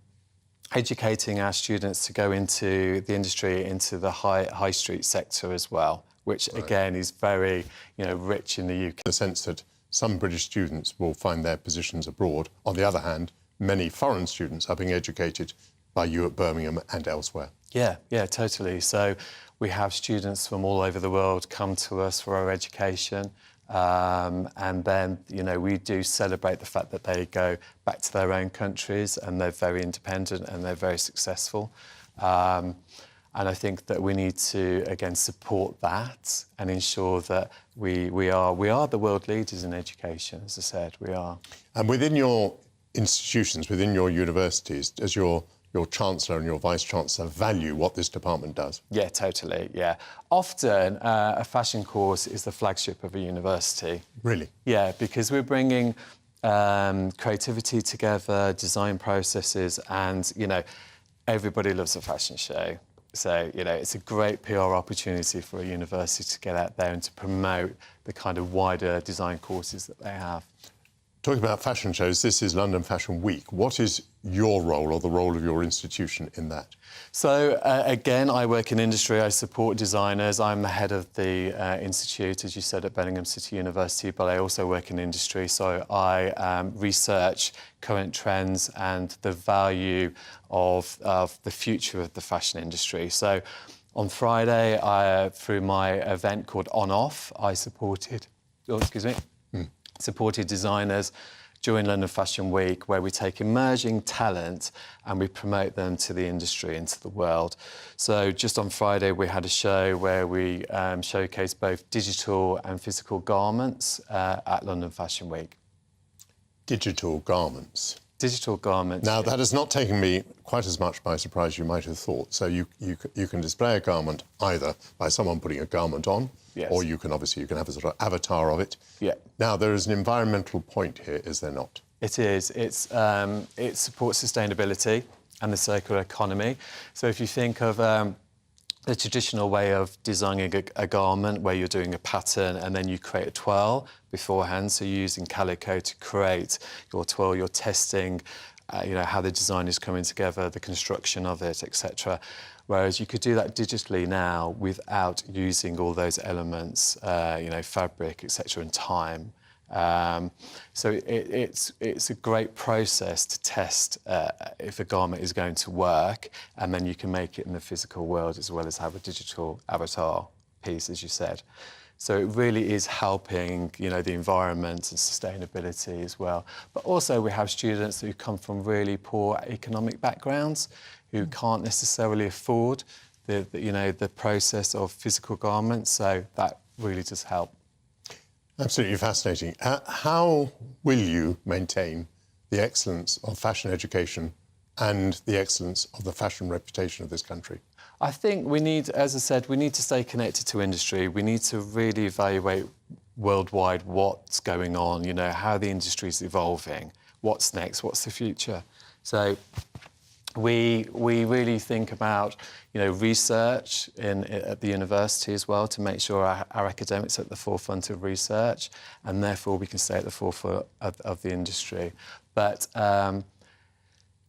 educating our students to go into the industry, into the high street sector as well, which again is very rich in the UK. The sense that some British students will find their positions abroad. On the other hand, many foreign students are being educated by you at Birmingham and elsewhere. Yeah, totally. So we have students from all over the world come to us for our education. And then, we do celebrate the fact that they go back to their own countries and they're very independent and they're very successful. And I think that we need to, again, support that and ensure that we are the world leaders in education, as I said, we are. And within your institutions, within your universities, does your Chancellor and your Vice-Chancellor value what this department does? Yeah, totally, yeah. Often, a fashion course is the flagship of a university. Really? Yeah, because we're bringing creativity together, design processes, and, everybody loves a fashion show. So, it's a great PR opportunity for a university to get out there and to promote the kind of wider design courses that they have. Talking about fashion shows, this is London Fashion Week. What is your role or the role of your institution in that? So, again, I work in industry, I support designers. I'm the head of the institute, as you said, at Birmingham City University, but I also work in industry. So I research current trends and the value of the future of the fashion industry. So on Friday, through my event called On Off, I supported designers during London Fashion Week, where we take emerging talent and we promote them to the industry, into the world. So just on Friday, we had a show where we showcased both digital and physical garments at London Fashion Week. Digital garments? Digital garments. Now, that has not taken me quite as much by surprise as you might have thought. So you can display a garment either by someone putting a garment on, yes, or you can have a sort of avatar of it. Yeah. Now, there is an environmental point here, is there not? It is. It supports sustainability and the circular economy. So if you think of the traditional way of designing a garment where you're doing a pattern and then you create a twirl beforehand, so you're using calico to create your twirl, you're testing how the design is coming together, the construction of it, etc. Whereas you could do that digitally now without using all those elements, fabric, etc., and time. So it's a great process to test if a garment is going to work, and then you can make it in the physical world as well as have a digital avatar piece, as you said. So it really is helping, the environment and sustainability as well. But also we have students who come from really poor economic backgrounds who can't necessarily afford the process of physical garments. So that really does help. Absolutely fascinating. How will you maintain the excellence of fashion education and the excellence of the fashion reputation of this country? I think we need, as I said, we need to stay connected to industry. We need to really evaluate worldwide what's going on, how the industry is evolving, what's next, what's the future. So we really think about, research at the university as well to make sure our academics are at the forefront of research, and therefore we can stay at the forefront of the industry. But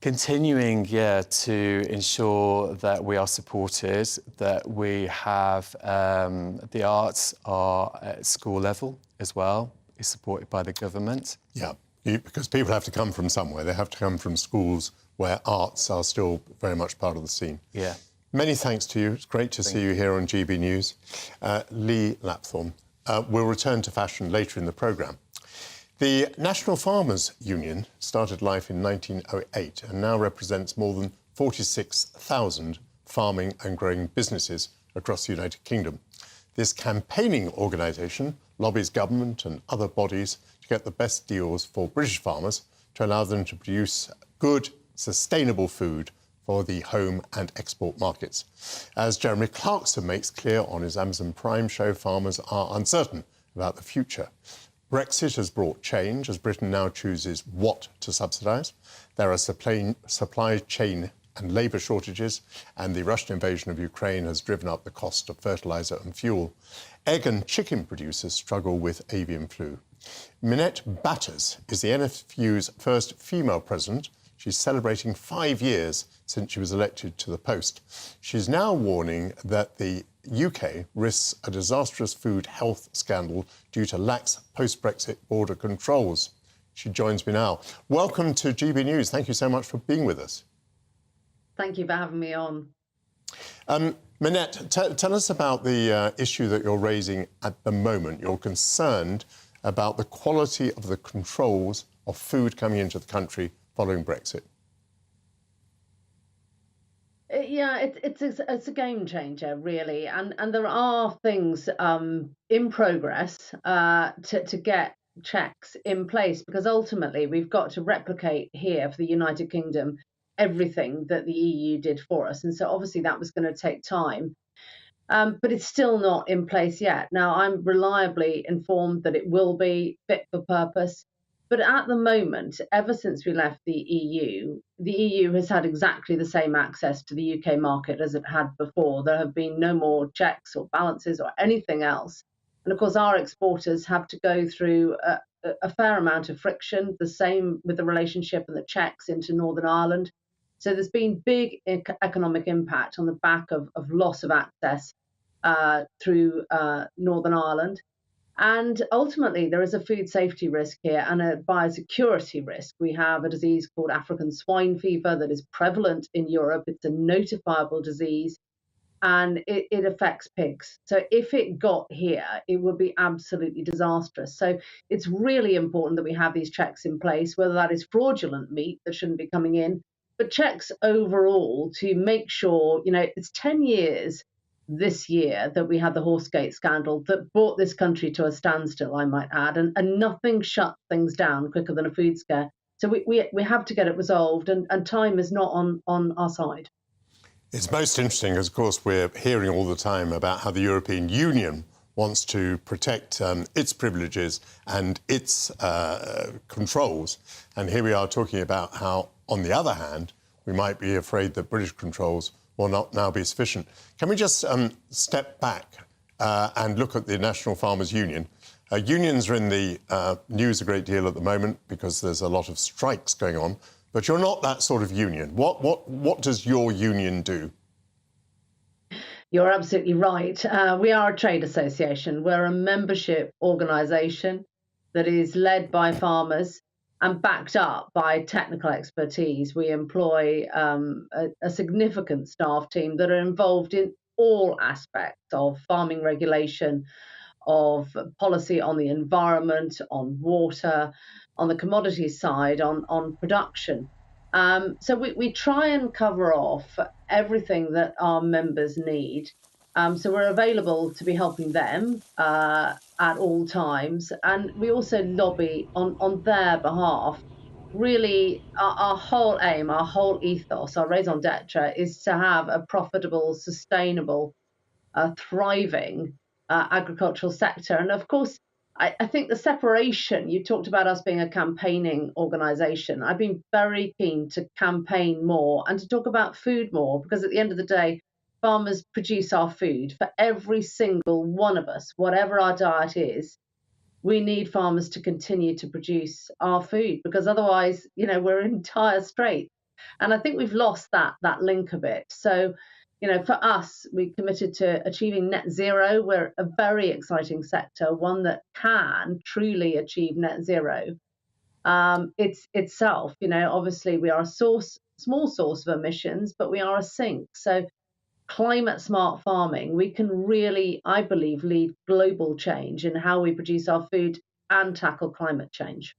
continuing, to ensure that we are supported, that we have the arts are at school level as well, is supported by the government. Yeah, because people have to come from somewhere. They have to come from schools where arts are still very much part of the scene. Yeah. Many thanks to you. It's great to see you here on GB News. Lee Lapthorne. We'll return to fashion later in the programme. The National Farmers Union started life in 1908 and now represents more than 46,000 farming and growing businesses across the United Kingdom. This campaigning organisation lobbies government and other bodies to get the best deals for British farmers to allow them to produce good, sustainable food for the home and export markets. As Jeremy Clarkson makes clear on his Amazon Prime show, farmers are uncertain about the future. Brexit has brought change as Britain now chooses what to subsidise. There are supply chain and labour shortages, and the Russian invasion of Ukraine has driven up the cost of fertiliser and fuel. Egg and chicken producers struggle with avian flu. Minette Batters is the NFU's first female president. She's celebrating 5 years since she was elected to the post. She's now warning that the UK risks a disastrous food health scandal due to lax post-Brexit border controls. She joins me now. Welcome to GB News. Thank you so much for being with us. Thank you for having me on. Minette, tell us about the issue that you're raising at the moment. You're concerned about the quality of the controls of food coming into the country following Brexit. Yeah, it's a game changer, really, and there are things in progress to get checks in place, because ultimately we've got to replicate here for the United Kingdom everything that the EU did for us, and so obviously that was going to take time, but it's still not in place yet. Now, I'm reliably informed that it will be fit for purpose. But at the moment, ever since we left the EU has had exactly the same access to the UK market as it had before. There have been no more checks or balances or anything else. And of course, our exporters have to go through a fair amount of friction, the same with the relationship and the checks into Northern Ireland. So there's been big economic impact on the back of loss of access through Northern Ireland. And ultimately, there is a food safety risk here and a biosecurity risk. We have a disease called African swine fever that is prevalent in Europe. It's a notifiable disease, and it affects pigs. So if it got here, it would be absolutely disastrous. So it's really important that we have these checks in place, whether that is fraudulent meat that shouldn't be coming in, but checks overall to make sure, it's 10 years this year that we had the Horsegate scandal that brought this country to a standstill, I might add, and nothing shut things down quicker than a food scare. So we have to get it resolved, and time is not on our side. It's most interesting, of course, we're hearing all the time about how the European Union wants to protect its privileges and its controls. And here we are talking about how, on the other hand, we might be afraid that British controls will not now be sufficient. Can we just step back and look at the National Farmers Union? Unions are in the news a great deal at the moment because there's a lot of strikes going on, but you're not that sort of union. What does your union do? You're absolutely right. We are a trade association. We're a membership organisation that is led by farmers and backed up by technical expertise. We employ a significant staff team that are involved in all aspects of farming regulation, of policy on the environment, on water, on the commodities side, on production. So we try and cover off everything that our members need. So we're available to be helping them at all times. And we also lobby on their behalf. Really, our whole aim, our whole ethos, our raison d'etre is to have a profitable, sustainable, thriving agricultural sector. And of course, I think the separation, you talked about us being a campaigning organisation. I've been very keen to campaign more and to talk about food more, because at the end of the day, farmers produce our food for every single one of us, whatever our diet is. We need farmers to continue to produce our food, because otherwise, we're in dire straits. And I think we've lost that link a bit. So, for us, we committed to achieving net zero. We're a very exciting sector, one that can truly achieve net zero. Itself, obviously we are a small source of emissions, but we are a sink. So climate smart farming, we can really, I believe, lead global change in how we produce our food and tackle climate change.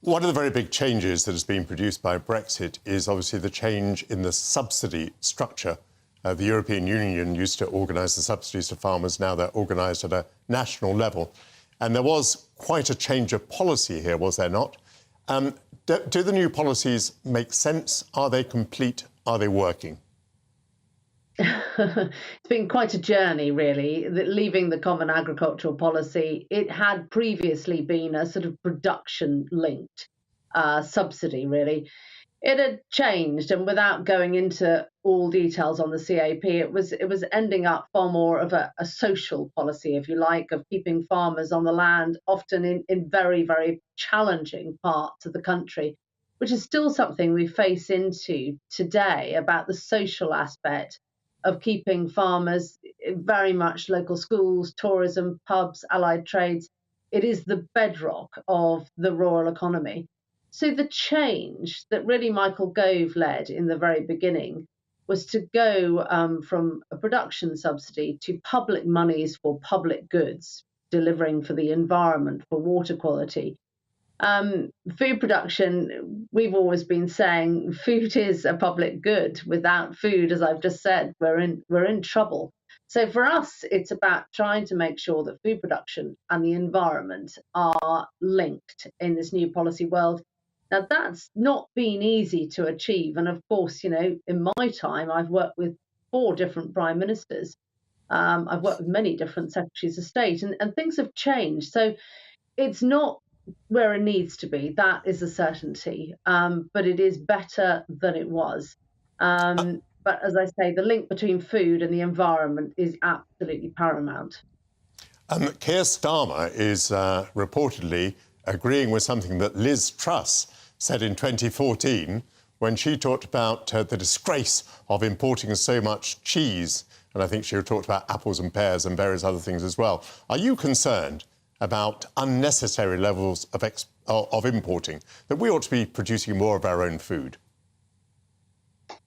One of the very big changes that has been produced by Brexit is obviously the change in the subsidy structure. The European Union used to organise the subsidies to farmers. Now they're organised at a national level. And there was quite a change of policy here, was there not? Do the new policies make sense? Are they complete? Are they working? it's been quite a journey, really, leaving the Common Agricultural Policy. It had previously been a sort of production-linked subsidy, really. It had changed, and without going into all details on the CAP, it was ending up far more of a social policy, if you like, of keeping farmers on the land, often in very, very challenging parts of the country, which is still something we face into today, about the social aspect of keeping farmers very much local schools, tourism, pubs, allied trades. It is the bedrock of the rural economy. So the change that really Michael Gove led in the very beginning was to go from a production subsidy to public monies for public goods, delivering for the environment, for water quality. Food production, we've always been saying food is a public good. Without food, as I've just said, we're in trouble. So for us, it's about trying to make sure that food production and the environment are linked in this new policy world. Now, that's not been easy to achieve. And of course, you know, in my time, I've worked with 4 different prime ministers. I've worked with many different secretaries of state, and things have changed. So it's not where it needs to be. That is a certainty. But it is better than it was. But as I say, the link between food and the environment is absolutely paramount. Keir Starmer is reportedly agreeing with something that Liz Truss said in 2014 when she talked about the disgrace of importing so much cheese. And I think she talked about apples and pears and various other things as well. Are you concerned about unnecessary levels of importing, that we ought to be producing more of our own food?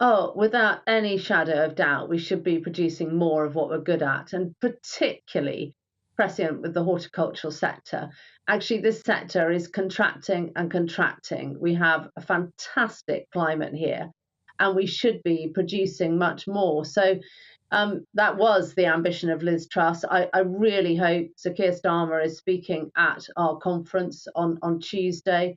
Oh, without any shadow of doubt, we should be producing more of what we're good at, and particularly prescient with the horticultural sector. Actually, this sector is contracting and contracting. We have a fantastic climate here, and we should be producing much more. So that was the ambition of Liz Truss. I really hope Sir Keir Starmer is speaking at our conference on Tuesday.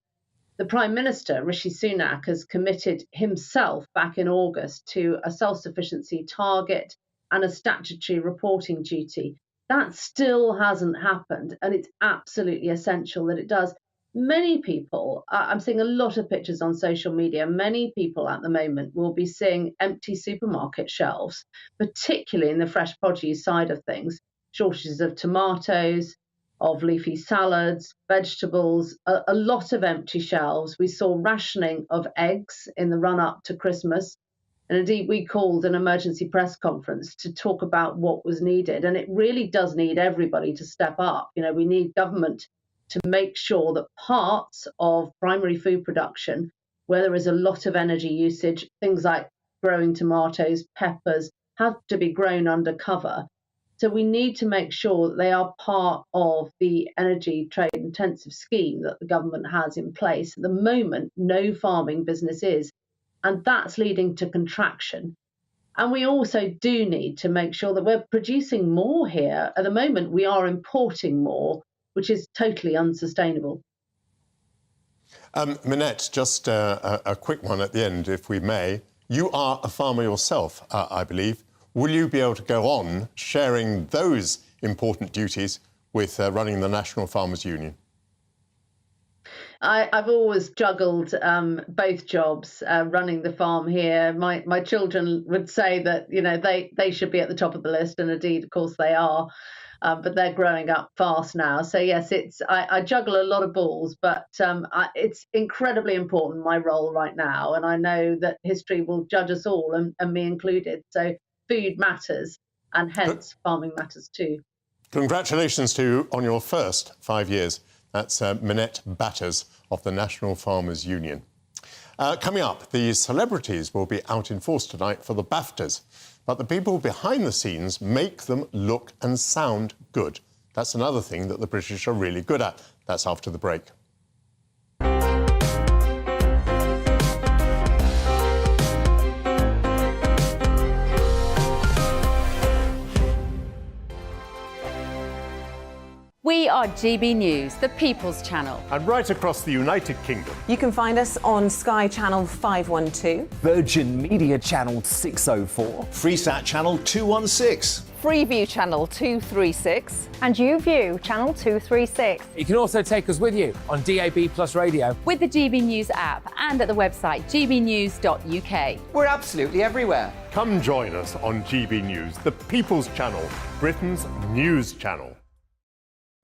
The Prime Minister, Rishi Sunak, has committed himself back in August to a self-sufficiency target and a statutory reporting duty. That still hasn't happened, and it's absolutely essential that it does. Many people, I'm seeing a lot of pictures on social media, many people at the moment will be seeing empty supermarket shelves, particularly in the fresh produce side of things, shortages of tomatoes, of leafy salads, vegetables, a lot of empty shelves. We saw rationing of eggs in the run-up to Christmas. And indeed, we called an emergency press conference to talk about what was needed. And it really does need everybody to step up. You know, we need government to make sure that parts of primary food production, where there is a lot of energy usage, things like growing tomatoes, peppers, have to be grown under cover. So we need to make sure that they are part of the energy trade intensive scheme that the government has in place. At the moment, no farming business is, and that's leading to contraction. And we also do need to make sure that we're producing more here. At the moment, we are importing more, which is totally unsustainable. Minette, just a quick one at the end, if we may. You are a farmer yourself, I believe. Will you be able to go on sharing those important duties with running the National Farmers Union? I've always juggled both jobs, running the farm here. My children would say that, you know, they should be at the top of the list, and indeed, of course, they are. But they're growing up fast now. So yes, I juggle a lot of balls, but it's incredibly important, my role right now. And I know that history will judge us all, and me included. So food matters, and hence farming matters too. Congratulations to you on your first 5 years. That's Minette Batters of the National Farmers Union. Coming up, the celebrities will be out in force tonight for the BAFTAs, but the people behind the scenes make them look and sound good. That's another thing that the British are really good at. That's after the break. We We are GB News, the People's Channel. And right across the United Kingdom. You can find us on Sky Channel 512, Virgin Media Channel 604, Freesat Channel 216. Freeview Channel 236. And YouView Channel 236. You can also take us with you on DAB+ radio. With the GB News app and at the website gbnews.uk. We're absolutely everywhere. Come join us on GB News, the People's Channel, Britain's news channel.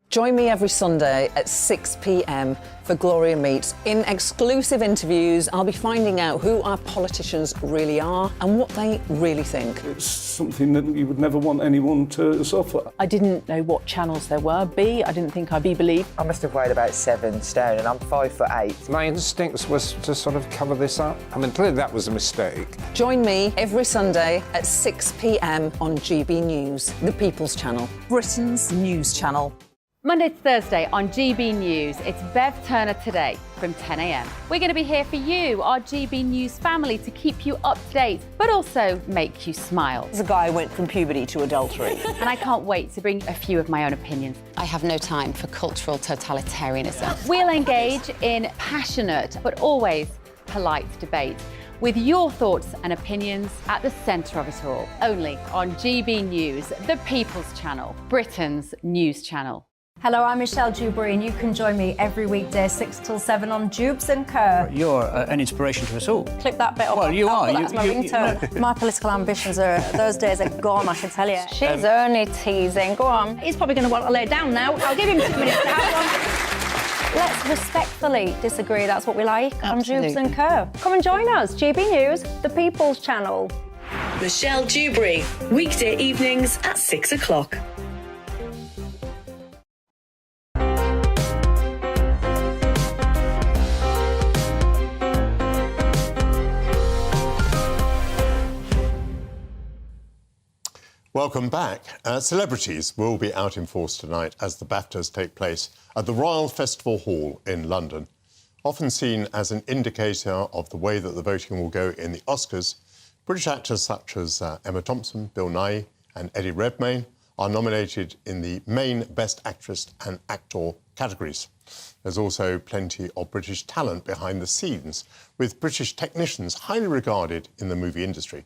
Join me every Sunday at 6 p.m. for Gloria Meets. In exclusive interviews, I'll be finding out who our politicians really are and what they really think. It's something that you would never want anyone to suffer. I didn't know what channels there were. I didn't think I'd be believed. I must have weighed about 7 stone and I'm 5'8". My instincts was to sort of cover this up. I mean, clearly that was a mistake. Join me every Sunday at 6 p.m. on GB News, the People's Channel, Britain's news channel. Monday to Thursday on GB News, it's Bev Turner Today from 10 a.m. We're going to be here for you, our GB News family, to keep you up to date, but also make you smile. There's a guy who went from puberty to adultery. And I can't wait to bring a few of my own opinions. I have no time for cultural totalitarianism. We'll engage in passionate, but always polite debate, with your thoughts and opinions at the centre of it all. Only on GB News, the People's Channel, Britain's news channel. Hello, I'm Michelle Dewberry, and you can join me every weekday 6 till 7 on Jubes and Kerr. You're an inspiration to us all. Clip that bit off. Well, you are. That's my ringtone. My political ambitions those days are gone, I can tell you. She's only teasing. Go on. He's probably going to want to lay down now. I'll give him 2 minutes to have one. Let's respectfully disagree. That's what we like on Jubes and Kerr. Come and join us. GB News, the People's Channel. Michelle Dewberry, weekday evenings at 6 o'clock. Welcome back. Celebrities will be out in force tonight as the BAFTAs take place at the Royal Festival Hall in London. Often seen as an indicator of the way that the voting will go in the Oscars, British actors such as Emma Thompson, Bill Nighy and Eddie Redmayne are nominated in the main Best Actress and Actor categories. There's also plenty of British talent behind the scenes, with British technicians highly regarded in the movie industry.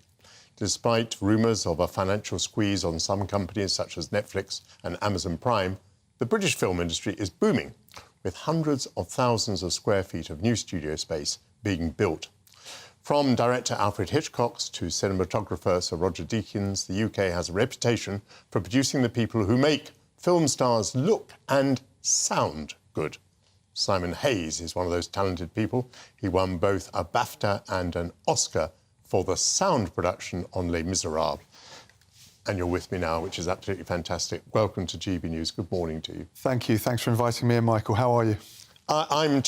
Despite rumours of a financial squeeze on some companies such as Netflix and Amazon Prime, the British film industry is booming, with hundreds of thousands of square feet of new studio space being built. From director Alfred Hitchcock's to cinematographer Sir Roger Deakins, the UK has a reputation for producing the people who make film stars look and sound good. Simon Hayes is one of those talented people. He won both a BAFTA and an Oscar for the sound production on Les Miserables. And you're with me now, which is absolutely fantastic. Welcome to GB News. Good morning to you. Thank you. Thanks for inviting me in, Michael. How are you? I'm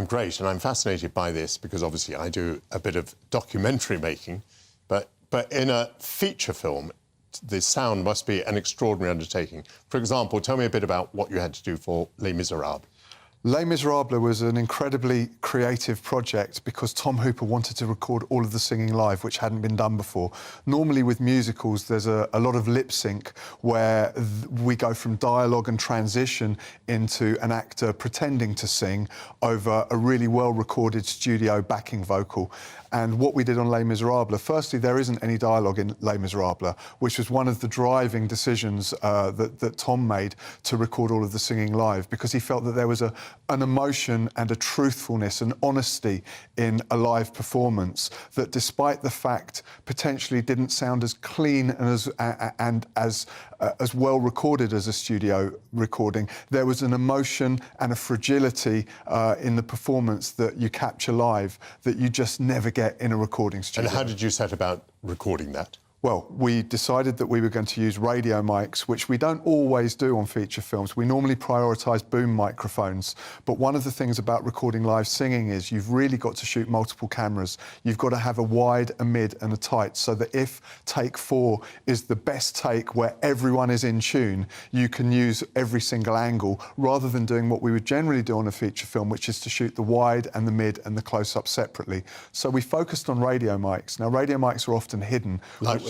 great, and I'm fascinated by this because obviously I do a bit of documentary making, but in a feature film, the sound must be an extraordinary undertaking. For example, tell me a bit about what you had to do for Les Miserables. Les Miserables was an incredibly creative project because Tom Hooper wanted to record all of the singing live, which hadn't been done before. Normally with musicals, there's a lot of lip sync where we go from dialogue and transition into an actor pretending to sing over a really well-recorded studio backing vocal. And what we did on Les Miserables, firstly, there isn't any dialogue in Les Miserables, which was one of the driving decisions that Tom made to record all of the singing live, because he felt that there was an emotion and a truthfulness and honesty in a live performance that, despite the fact potentially didn't sound as clean and as well recorded as a studio recording, there was an emotion and a fragility in the performance that you capture live that you just never get in a recording studio. And how did you set about recording that? Well, we decided that we were going to use radio mics, which we don't always do on feature films. We normally prioritise boom microphones. But one of the things about recording live singing is you've really got to shoot multiple cameras. You've got to have a wide, a mid and a tight, so that if take 4 is the best take where everyone is in tune, you can use every single angle, rather than doing what we would generally do on a feature film, which is to shoot the wide and the mid and the close-up separately. So we focused on radio mics. Now, radio mics are often hidden.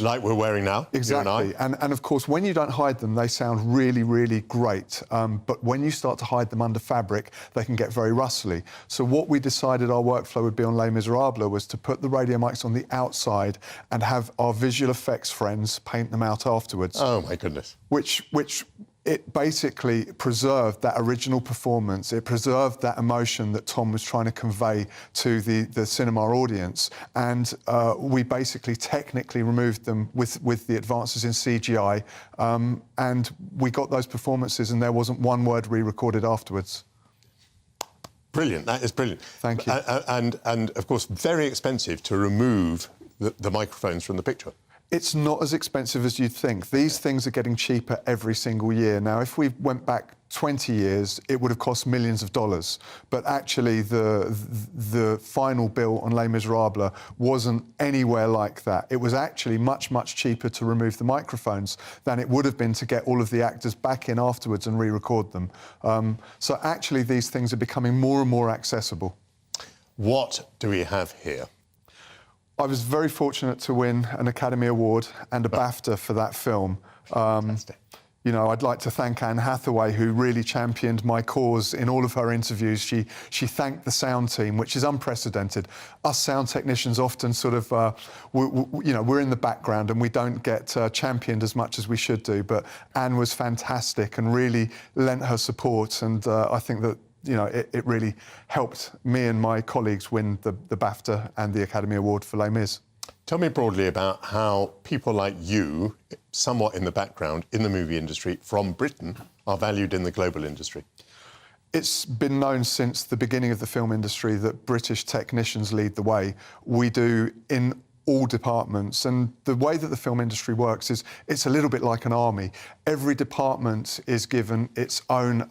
Like we're wearing now, Exactly. you and I. And of course, when you don't hide them, they sound really, really great. But when you start to hide them under fabric, they can get very rustly. So what we decided our workflow would be on Les Miserables was to put the radio mics on the outside and have our visual effects friends paint them out afterwards. Oh, my goodness. Which it basically preserved that original performance. It preserved that emotion that Tom was trying to convey to the cinema audience. And we basically technically removed them with the advances in CGI. And we got those performances and there wasn't one word re-recorded afterwards. Brilliant, that is brilliant. Thank you. And of course, very expensive to remove the microphones from the picture. It's not as expensive as you'd think. These things are getting cheaper every single year. Now, if we went back 20 years, it would have cost millions of dollars. But actually, the final bill on Les Miserables wasn't anywhere like that. It was actually much, much cheaper to remove the microphones than it would have been to get all of the actors back in afterwards and re-record them. So actually, these things are becoming more and more accessible. What do we have here? I was very fortunate to win an Academy Award and a BAFTA for that film. You know, I'd like to thank Anne Hathaway, who really championed my cause in all of her interviews. She thanked the sound team, which is unprecedented. Us sound technicians often sort of, you know, we're in the background and we don't get championed as much as we should do. But Anne was fantastic and really lent her support. And I think that, you know, it really helped me and my colleagues win the BAFTA and the Academy Award for Les Mis. Tell me broadly about how people like you, somewhat in the background, in the movie industry, from Britain, are valued in the global industry. It's been known since the beginning of the film industry that British technicians lead the way. We do in all departments, and the way that the film industry works is it's a little bit like an army. Every department is given its own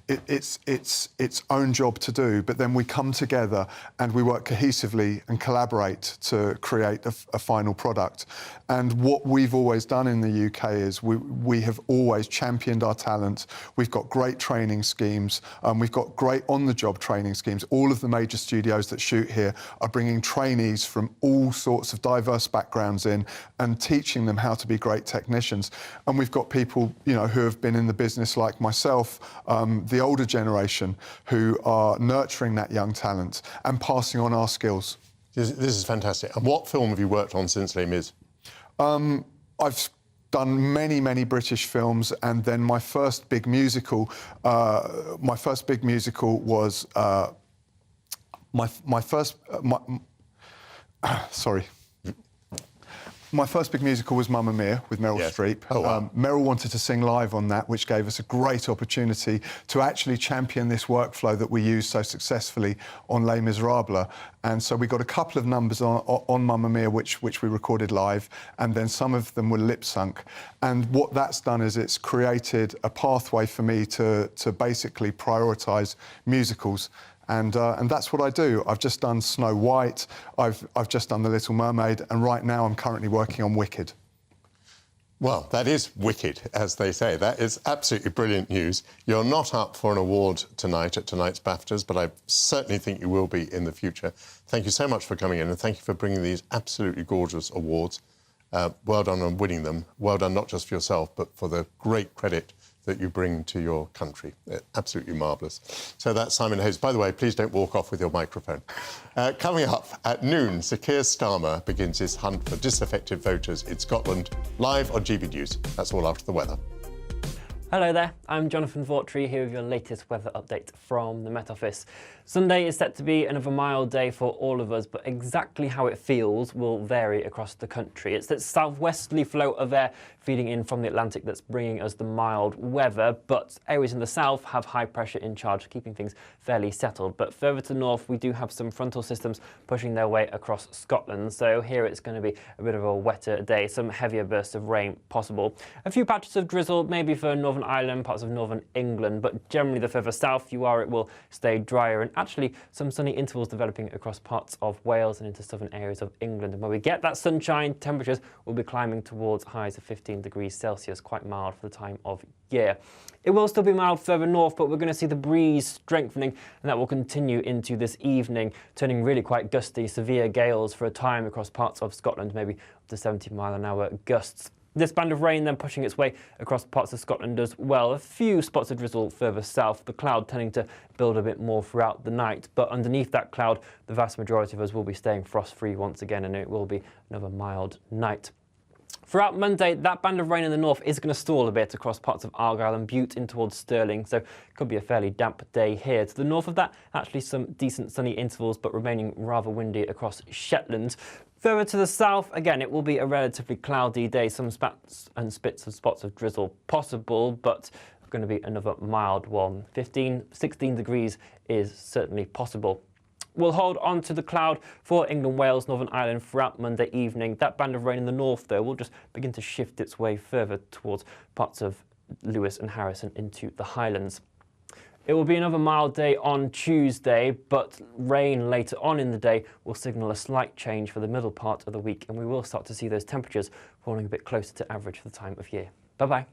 its own job to do, but then we come together and we work cohesively and collaborate to create a final product. And what we've always done in the UK is we have always championed our talent. We've got great training schemes. We've got great on-the-job training schemes. All of the major studios that shoot here are bringing trainees from all sorts of diverse backgrounds in and teaching them how to be great technicians. And we've got people, you know, who have been in the business like myself, the older generation, who are nurturing that young talent and passing on our skills. This is fantastic. And what film have you worked on since Les Mis? I've done many British films, and then my first big musical was My first big musical was Mamma Mia with Meryl Streep. Oh, wow. Meryl wanted to sing live on that, which gave us a great opportunity to actually champion this workflow that we use so successfully on Les Miserables. And so we got a couple of numbers on Mamma Mia, which we recorded live, and then some of them were lip-sunk. And what that's done is it's created a pathway for me to basically prioritise musicals. And that's what I do. I've just done Snow White, I've just done The Little Mermaid, and right now I'm currently working on Wicked. Well, that is wicked, as they say. That is absolutely brilliant news. You're not up for an award tonight at tonight's BAFTAs, but I certainly think you will be in the future. Thank you so much for coming in, and thank you for bringing these absolutely gorgeous awards. Well done on winning them. Well done not just for yourself, but for the great credit that you bring to your country. Absolutely marvellous. So that's Simon Hayes. By the way, please don't walk off with your microphone. Coming up at noon, Sir Keir Starmer begins his hunt for disaffected voters in Scotland, live on GB News. That's all after the weather. Hello there, I'm Jonathan Vaughtry here with your latest weather update from the Met Office. Sunday is set to be another mild day for all of us, but exactly how it feels will vary across the country. It's that southwesterly flow of air feeding in from the Atlantic that's bringing us the mild weather, but areas in the south have high pressure in charge, keeping things fairly settled. But further to north, we do have some frontal systems pushing their way across Scotland, so here it's going to be a bit of a wetter day, some heavier bursts of rain possible. A few patches of drizzle maybe for northern Ireland, parts of northern England, but generally the further south you are, it will stay drier, and actually some sunny intervals developing across parts of Wales and into southern areas of England. And when we get that sunshine, temperatures will be climbing towards highs of 15 degrees Celsius, quite mild for the time of year. It will still be mild further north, but we're going to see the breeze strengthening, and that will continue into this evening, turning really quite gusty, severe gales for a time across parts of Scotland, maybe up to 70-mile-an-hour gusts. This band of rain then pushing its way across parts of Scotland as well. A few spots of drizzle further south, the cloud tending to build a bit more throughout the night. But underneath that cloud, the vast majority of us will be staying frost-free once again, and it will be another mild night. Throughout Monday, that band of rain in the north is going to stall a bit across parts of Argyll and Bute in towards Stirling, so it could be a fairly damp day here. To the north of that, actually some decent sunny intervals, but remaining rather windy across Shetland. Further to the south, again, it will be a relatively cloudy day, some spats and spits of spots of drizzle possible, but going to be another mild one. 16 degrees is certainly possible. We'll hold on to the cloud for England, Wales, Northern Ireland throughout Monday evening. That band of rain in the north, though, will just begin to shift its way further towards parts of Lewis and Harrison into the Highlands. It will be another mild day on Tuesday, but rain later on in the day will signal a slight change for the middle part of the week, and we will start to see those temperatures falling a bit closer to average for the time of year. Bye-bye.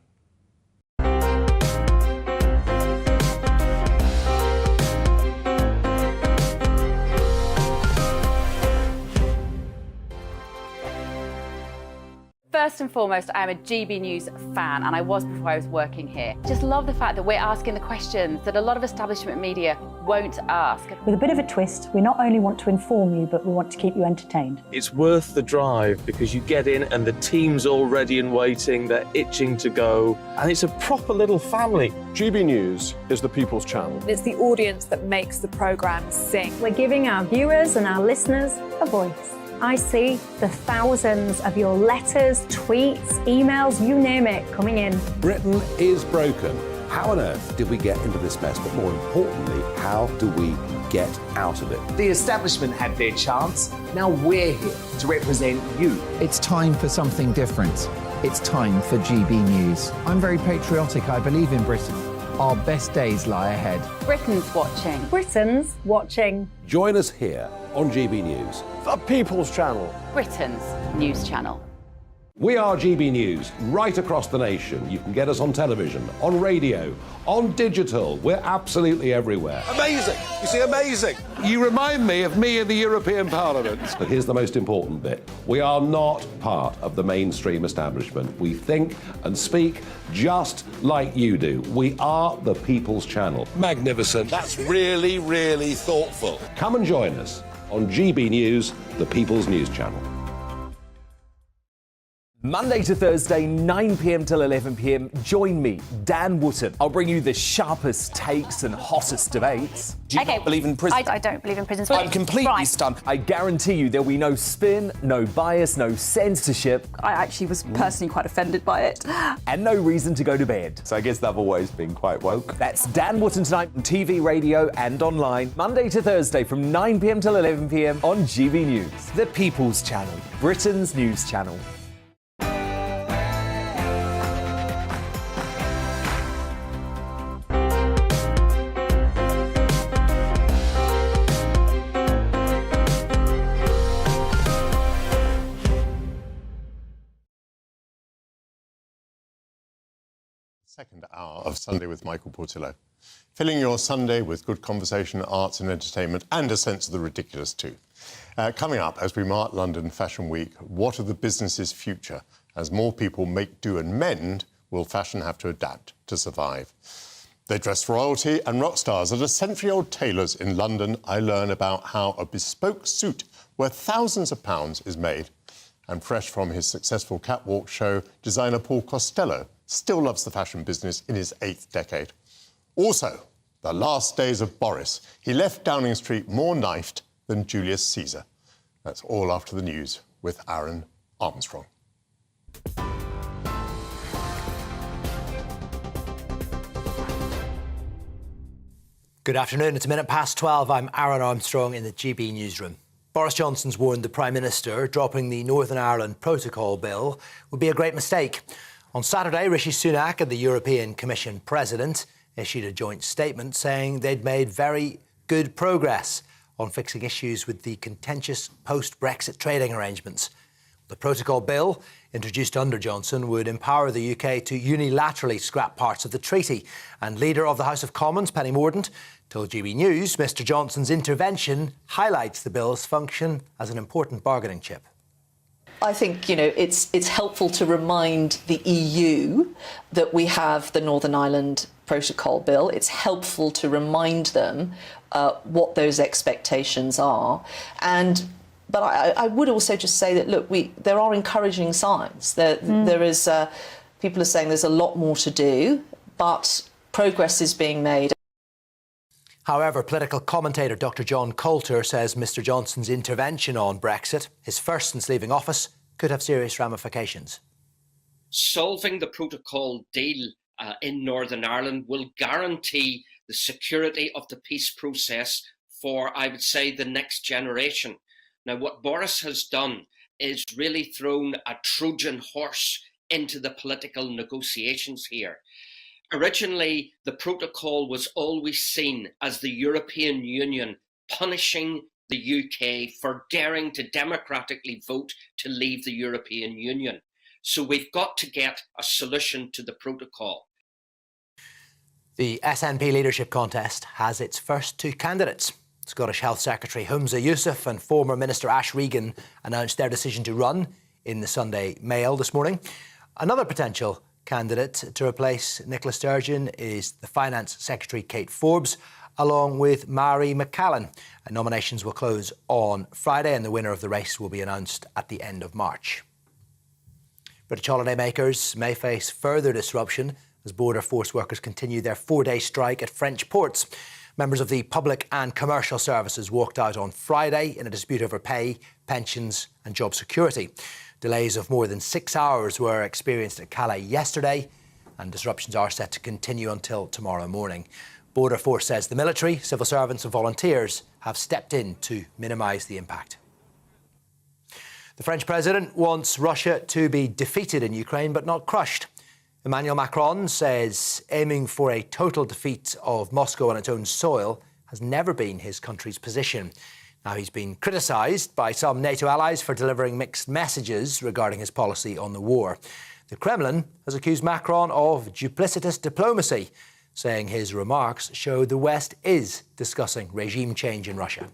First and foremost, I am a GB News fan, and I was before I was working here. Just love the fact that we're asking the questions that a lot of establishment media won't ask. With a bit of a twist, we not only want to inform you, but we want to keep you entertained. It's worth the drive because you get in and the team's all ready and waiting, they're itching to go, and it's a proper little family. GB News is the People's Channel. It's the audience that makes the programme sing. We're giving our viewers and our listeners a voice. I see the thousands of your letters, tweets, emails, you name it, coming in. Britain is broken. How on earth did we get into this mess? But more importantly, how do we get out of it? The establishment had their chance. Now we're here to represent you. It's time for something different. It's time for GB News. I'm very patriotic. I believe in Britain. Our best days lie ahead. Britain's watching. Britain's watching. Join us here on GB News. The People's Channel. Britain's news channel. We are GB News, right across the nation. You can get us on television, on radio, on digital. We're absolutely everywhere. Amazing! You see, amazing! You remind me of me in the European Parliament. But here's the most important bit. We are not part of the mainstream establishment. We think and speak just like you do. We are the People's Channel. Magnificent. That's really, really thoughtful. Come and join us on GB News, the People's News Channel. Monday to Thursday, 9 p.m. till 11 p.m. Join me, Dan Wootton. I'll bring you the sharpest takes and hottest debates. Do you not believe in prison? I don't believe in prisons. I'm completely stunned. I guarantee you there'll be no spin, no bias, no censorship. I actually was personally quite offended by it. And no reason to go to bed. So I guess they've always been quite woke. That's Dan Wootton tonight on TV, radio and online. Monday to Thursday from 9 p.m. till 11 p.m. on GB News. The People's Channel, Britain's news channel. Second hour of Sunday with Michael Portillo. Filling your Sunday with good conversation, arts and entertainment, and a sense of the ridiculous too. Coming up, as we mark London Fashion Week, what are the business's future? As more people make do and mend, will fashion have to adapt to survive? They dress royalty and rock stars. At a century-old tailor's in London, I learn about how a bespoke suit worth thousands of pounds is made. And fresh from his successful catwalk show, designer Paul Costello still loves the fashion business in his 8th decade. Also, the last days of Boris. He left Downing Street more knifed than Julius Caesar. That's all after the news with Aaron Armstrong. Good afternoon. It's 12:05. I'm Aaron Armstrong in the GB newsroom. Boris Johnson's warned the Prime Minister dropping the Northern Ireland Protocol Bill would be a great mistake. On Saturday, Rishi Sunak and the European Commission President issued a joint statement saying they'd made very good progress on fixing issues with the contentious post-Brexit trading arrangements. The protocol bill, introduced under Johnson, would empower the UK to unilaterally scrap parts of the treaty. And Leader of the House of Commons, Penny Mordaunt, told GB News Mr Johnson's intervention highlights the bill's function as an important bargaining chip. I think, it's helpful to remind the EU that we have the Northern Ireland Protocol Bill. It's helpful to remind them what those expectations are. But I would also just say that, look, there are encouraging signs. There is, people are saying there's a lot more to do, but progress is being made. However, political commentator Dr John Coulter says Mr Johnson's intervention on Brexit, his first since leaving office, could have serious ramifications. Solving the protocol deal in Northern Ireland will guarantee the security of the peace process for, I would say, the next generation. Now, what Boris has done is really thrown a Trojan horse into the political negotiations here. Originally, the protocol was always seen as the European Union punishing the UK for daring to democratically vote to leave the European Union. So we've got to get a solution to the protocol. The SNP leadership contest has its first two candidates. Scottish Health Secretary Humza Yousaf and former Minister Ash Regan announced their decision to run in the Sunday Mail this morning. Another potential candidate to replace Nicola Sturgeon is the Finance Secretary Kate Forbes, along with Mary McCallan. Nominations will close on Friday and the winner of the race will be announced at the end of March. British holidaymakers may face further disruption as border force workers continue their 4-day strike at French ports. Members of the public and commercial services walked out on Friday in a dispute over pay, pensions and job security. Delays of more than 6 hours were experienced at Calais yesterday, and disruptions are set to continue until tomorrow morning. Border Force says the military, civil servants and volunteers have stepped in to minimise the impact. The French president wants Russia to be defeated in Ukraine but not crushed. Emmanuel Macron says aiming for a total defeat of Moscow on its own soil has never been his country's position. Now, he's been criticised by some NATO allies for delivering mixed messages regarding his policy on the war. The Kremlin has accused Macron of duplicitous diplomacy, saying his remarks show the West is discussing regime change in Russia.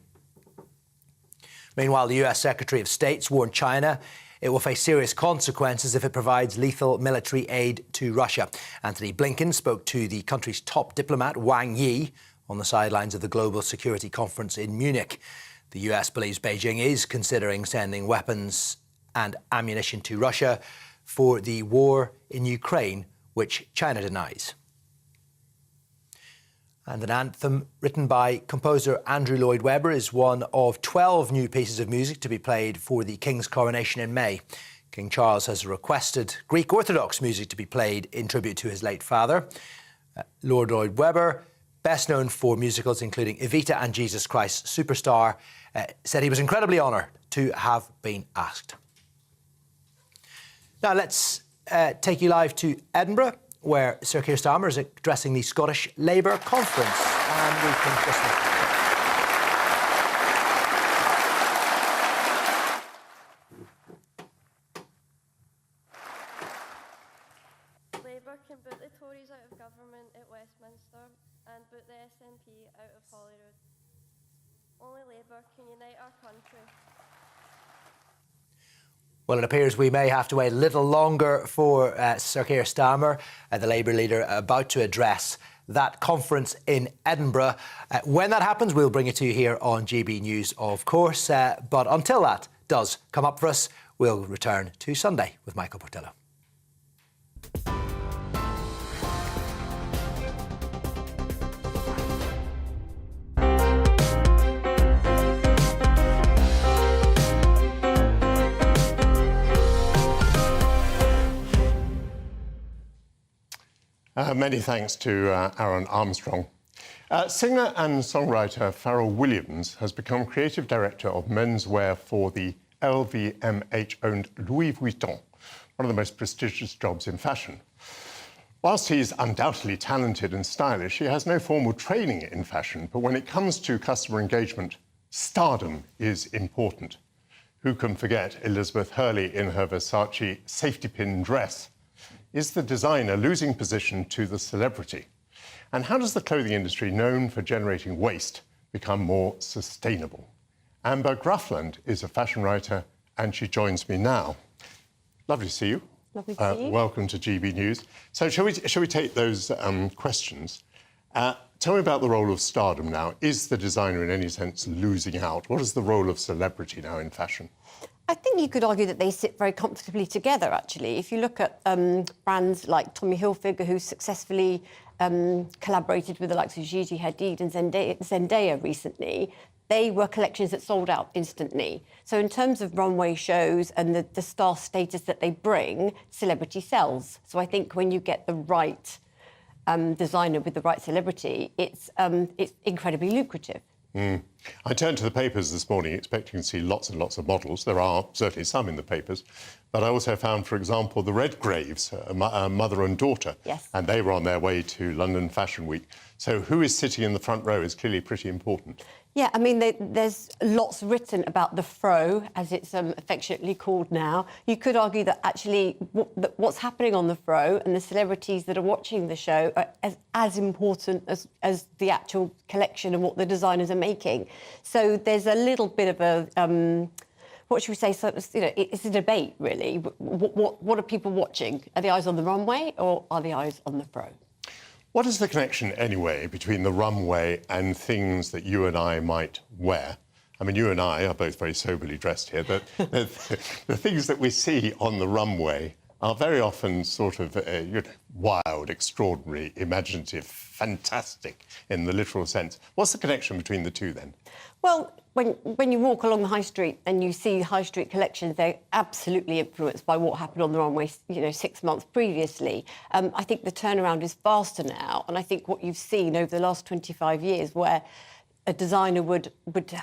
Meanwhile, the US Secretary of State's warned China it will face serious consequences if it provides lethal military aid to Russia. Anthony Blinken spoke to the country's top diplomat, Wang Yi, on the sidelines of the Global Security Conference in Munich. The US believes Beijing is considering sending weapons and ammunition to Russia for the war in Ukraine, which China denies. And an anthem written by composer Andrew Lloyd Webber is one of 12 new pieces of music to be played for the King's coronation in May. King Charles has requested Greek Orthodox music to be played in tribute to his late father. Lord Lloyd Webber, best known for musicals including Evita and Jesus Christ Superstar, said he was incredibly honoured to have been asked. Now let's take you live to Edinburgh, where Sir Keir Starmer is addressing the Scottish Labour Conference. And we can just Labour can boot the Tories out of government at Westminster and boot the SNP out of Holyrood. Only Labour can unite our country. Well, it appears we may have to wait a little longer for Sir Keir Starmer, the Labour leader, about to address that conference in Edinburgh. When that happens, we'll bring it to you here on GB News, of course. But until that does come up for us, we'll return to Sunday with Michael Portillo. Many thanks to Aaron Armstrong. Singer and songwriter Pharrell Williams has become creative director of menswear for the LVMH-owned Louis Vuitton. one of the most prestigious jobs in fashion. Whilst he's undoubtedly talented and stylish, he has no formal training in fashion, but when it comes to customer engagement, stardom is important. Who can forget Elizabeth Hurley in her Versace safety pin dress? Is the designer losing position to the celebrity? And how does the clothing industry, known for generating waste, become more sustainable? Amber Gruffland is a fashion writer, and she joins me now. Lovely to see you. Lovely to see you. Welcome to GB News. So shall we take those questions? Tell me about the role of stardom now. Is the designer in any sense losing out? What is the role of celebrity now in fashion? I think you could argue that they sit very comfortably together, actually. If you look at brands like Tommy Hilfiger, who successfully collaborated with the likes of Gigi Hadid and Zendaya recently, they were collections that sold out instantly. So in terms of runway shows and the star status that they bring, celebrity sells. So I think when you get the right designer with the right celebrity, it's incredibly lucrative. I turned to the papers this morning expecting to see lots and lots of models. There are certainly some in the papers. But I also found, for example, the Redgraves, a mother and daughter. Yes. And they were on their way to London Fashion Week. So who is sitting in the front row is clearly pretty important. Yeah, I mean, there's lots written about the fro, as it's affectionately called now. You could argue that actually what's happening on the fro and the celebrities that are watching the show are as important as the actual collection and what the designers are making. So there's a little bit of a... what should we say? So, it's a debate, really. What are people watching? Are the eyes on the runway or are the eyes on the fro? What is the connection, anyway, between the runway and things that you and I might wear? I mean, you and I are both very soberly dressed here, but the things that we see on the runway are very often sort of wild, extraordinary, imaginative, fantastic in the literal sense. What's the connection between the two, then? Well, when you walk along the high street and you see high street collections, they're absolutely influenced by what happened on the runway, 6 months previously. I think the turnaround is faster now, and I think what you've seen over the last 25 years, where a designer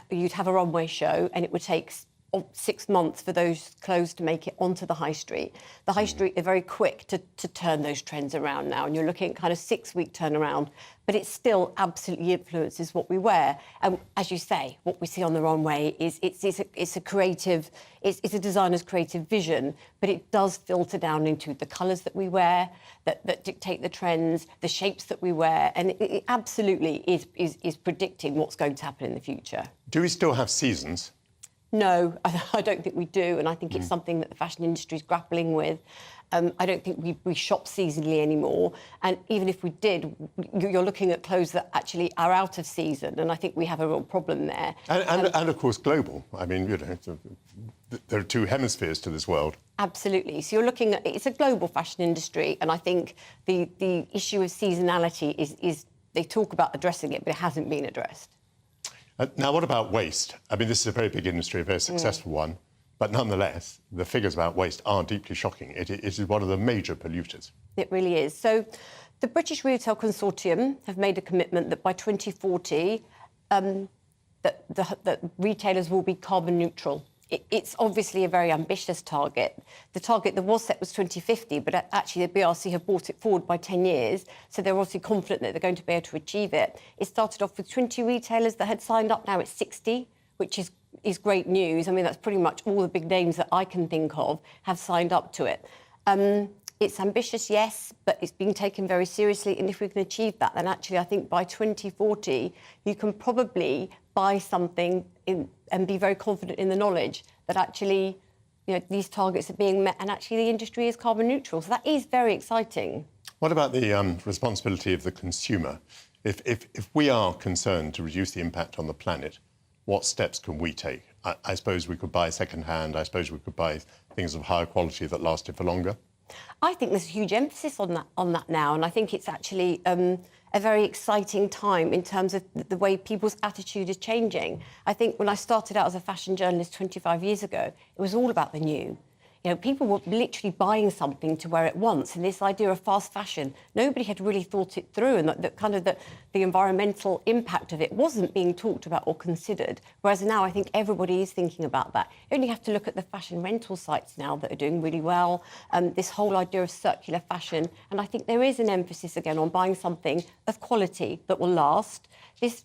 you'd have a runway show and it would take 6 months for those clothes to make it onto the high street. The high street are very quick to turn those trends around now, and you're looking at kind of 6-week turnaround, but it still absolutely influences what we wear. And as you say, what we see on the runway is it's a designer's creative vision, but it does filter down into the colours that we wear, that dictate the trends, the shapes that we wear, and it absolutely is predicting what's going to happen in the future. Do we still have seasons? No, I don't think we do, and I think it's something that the fashion industry is grappling with. I don't think we shop seasonally anymore, and even if we did, you're looking at clothes that actually are out of season, and I think we have a real problem there. And of course, global. I mean, there are two hemispheres to this world. Absolutely. So you're looking at... It's a global fashion industry, and I think the issue of seasonality is they talk about addressing it, but it hasn't been addressed. Now, what about waste? I mean, this is a very big industry, a very successful one, but nonetheless, the figures about waste are deeply shocking. It is one of the major polluters. It really is. So the British Retail Consortium have made a commitment that by 2040, that retailers will be carbon neutral. It's obviously a very ambitious target. The target that was set was 2050, but actually the BRC have brought it forward by 10 years, so they're obviously confident that they're going to be able to achieve it. It started off with 20 retailers that had signed up, now it's 60, which is great news. I mean, that's pretty much all the big names that I can think of have signed up to it. It's ambitious, yes, but it's being taken very seriously, and if we can achieve that, then actually I think by 2040 you can probably buy something and be very confident in the knowledge that actually these targets are being met and actually the industry is carbon neutral. So that is very exciting. What about the responsibility of the consumer? If we are concerned to reduce the impact on the planet, what steps can we take? I suppose we could buy second-hand. I suppose we could buy things of higher quality that lasted for longer. I think there's a huge emphasis on that now, and I think it's actually a very exciting time in terms of the way people's attitude is changing. I think when I started out as a fashion journalist 25 years ago, it was all about the new. You know, people were literally buying something to wear it once, and this idea of fast fashion, nobody had really thought it through, and the environmental impact of it wasn't being talked about or considered. Whereas now, I think everybody is thinking about that. You only have to look at the fashion rental sites now that are doing really well. This whole idea of circular fashion, and I think there is an emphasis again on buying something of quality that will last. This.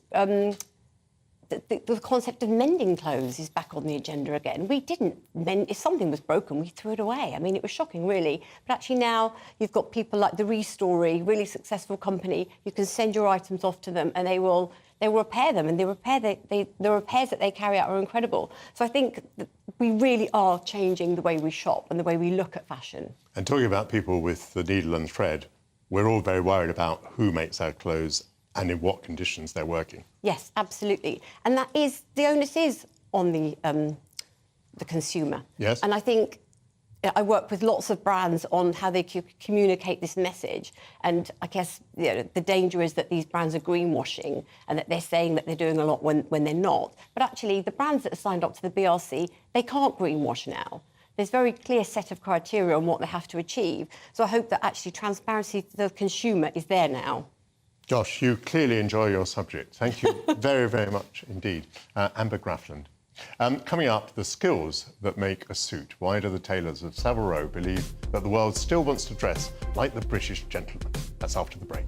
The concept of mending clothes is back on the agenda again. We didn't mend... If something was broken, we threw it away. I mean, it was shocking, really. But actually now you've got people like the Restory, really successful company. You can send your items off to them and they will repair them, and the repairs that they carry out are incredible. So I think that we really are changing the way we shop and the way we look at fashion. And talking about people with the needle and thread, we're all very worried about who makes our clothes and in what conditions they're working. Yes, absolutely. And that is, the onus is on the consumer. Yes. And I think I work with lots of brands on how they communicate this message. And I guess the danger is that these brands are greenwashing and that they're saying that they're doing a lot when they're not. But actually, the brands that are signed up to the BRC, they can't greenwash now. There's a very clear set of criteria on what they have to achieve. So I hope that actually transparency to the consumer is there now. Josh, you clearly enjoy your subject. Thank you very, very much indeed. Amber Grafland. Coming up, the skills that make a suit. Why do the tailors of Savile Row believe that the world still wants to dress like the British gentleman? That's after the break.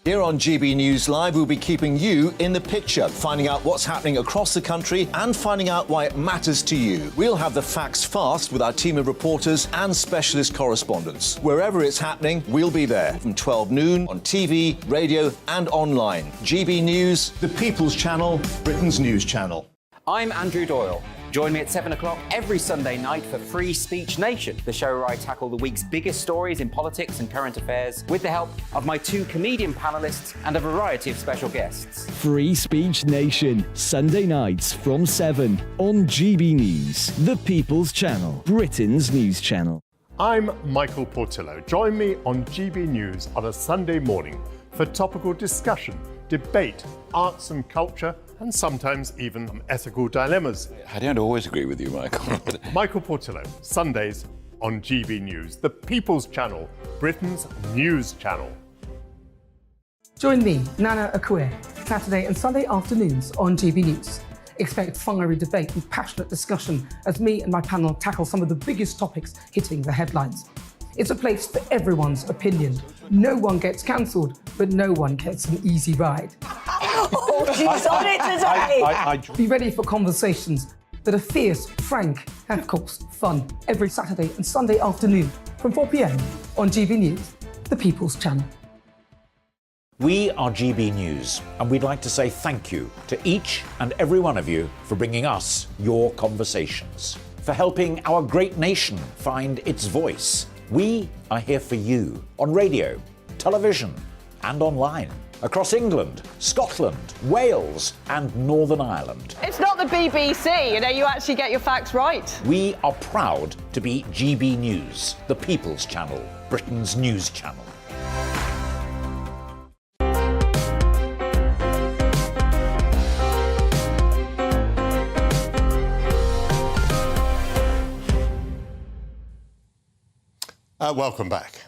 Here on GB News Live, we'll be keeping you in the picture, finding out what's happening across the country and finding out why it matters to you. We'll have the facts fast with our team of reporters and specialist correspondents. Wherever it's happening, we'll be there from 12 noon on TV, radio and online. GB News, the People's Channel, Britain's news channel. I'm Andrew Doyle. Join me at 7 o'clock every Sunday night for Free Speech Nation, the show where I tackle the week's biggest stories in politics and current affairs with the help of my 2 comedian panellists and a variety of special guests. Free Speech Nation, Sunday nights from 7 on GB News, the People's Channel, Britain's news channel. I'm Michael Portillo. Join me on GB News on a Sunday morning for topical discussion, debate, arts and culture, and sometimes even ethical dilemmas. I don't always agree with you, Michael. Michael Portillo, Sundays on GB News, the People's Channel, Britain's news channel. Join me, Nana Akue, Saturday and Sunday afternoons on GB News. Expect fiery debate and passionate discussion as me and my panel tackle some of the biggest topics hitting the headlines. It's a place for everyone's opinion. No one gets cancelled, but no one gets an easy ride. Oh, she's on it today! Be ready for conversations that are fierce, frank, and of course, fun. Every Saturday and Sunday afternoon from 4 p.m. on GB News, the People's Channel. We are GB News, and we'd like to say thank you to each and every one of you for bringing us your conversations, for helping our great nation find its voice. We are here for you on radio, television, and online. Across England, Scotland, Wales, and Northern Ireland. It's not the BBC, you actually get your facts right. We are proud to be GB News, the People's Channel, Britain's news channel. Welcome back.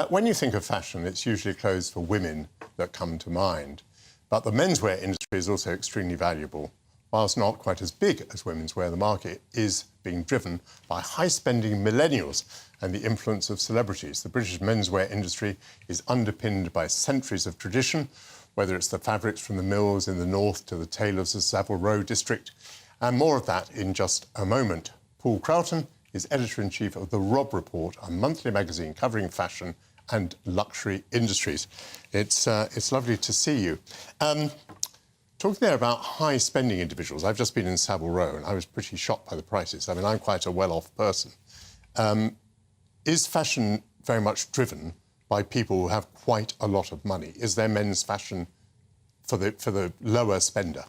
When you think of fashion, it's usually clothes for women that come to mind. But the menswear industry is also extremely valuable. Whilst not quite as big as women's wear, the market is being driven by high-spending millennials and the influence of celebrities. The British menswear industry is underpinned by centuries of tradition, whether it's the fabrics from the mills in the north to the tailors of Savile Row district. And more of that in just a moment. Paul Crowton is editor-in-chief of The Rob Report, a monthly magazine covering fashion and luxury industries. It's lovely to see you. Talking there about high-spending individuals, I've just been in Savile Row and I was pretty shocked by the prices. I mean, I'm quite a well-off person. Is fashion very much driven by people who have quite a lot of money? Is there men's fashion for the lower spender?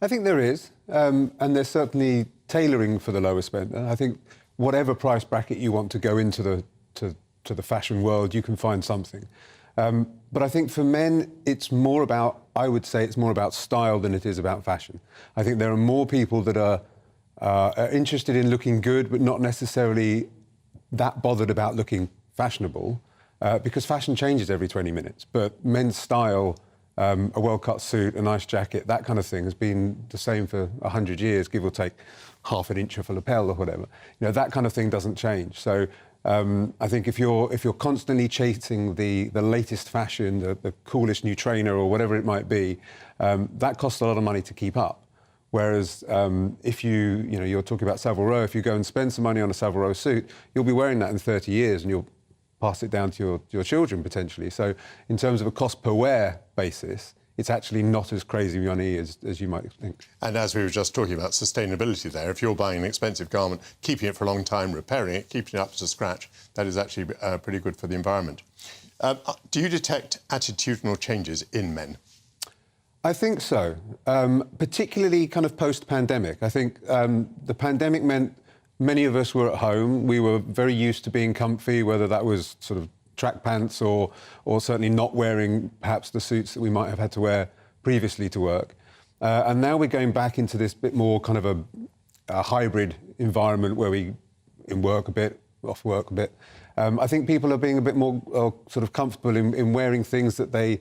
I think there is, and there's certainly tailoring for the lower spender. I think whatever price bracket you want to go into to to the fashion world, you can find something. But I think for men, it's more about, I would say it's more about style than it is about fashion. I think there are more people that are interested in looking good, but not necessarily that bothered about looking fashionable, because fashion changes every 20 minutes. But men's style, a well-cut suit, a nice jacket, that kind of thing has been the same for 100 years, give or take half an inch of a lapel or whatever. You know, that kind of thing doesn't change. So I think if you're constantly chasing the latest fashion, the coolest new trainer or whatever it might be, that costs a lot of money to keep up. Whereas if you're talking about Savile Row, if you go and spend some money on a Savile Row suit, you'll be wearing that in 30 years and you'll pass it down to your children potentially. So in terms of a cost per wear basis, it's actually not as crazy money as you might think. And as we were just talking about sustainability there, if you're buying an expensive garment, keeping it for a long time, repairing it, keeping it up to scratch, that is actually pretty good for the environment. Do you detect attitudinal changes in men? I think so, particularly kind of post-pandemic. I think the pandemic meant many of us were at home. We were very used to being comfy, whether that was sort of track pants or certainly not wearing perhaps the suits that we might have had to wear previously to work. And now we're going back into this bit more kind of a hybrid environment where we in work a bit, off work a bit. I think people are being a bit more sort of comfortable in wearing things that they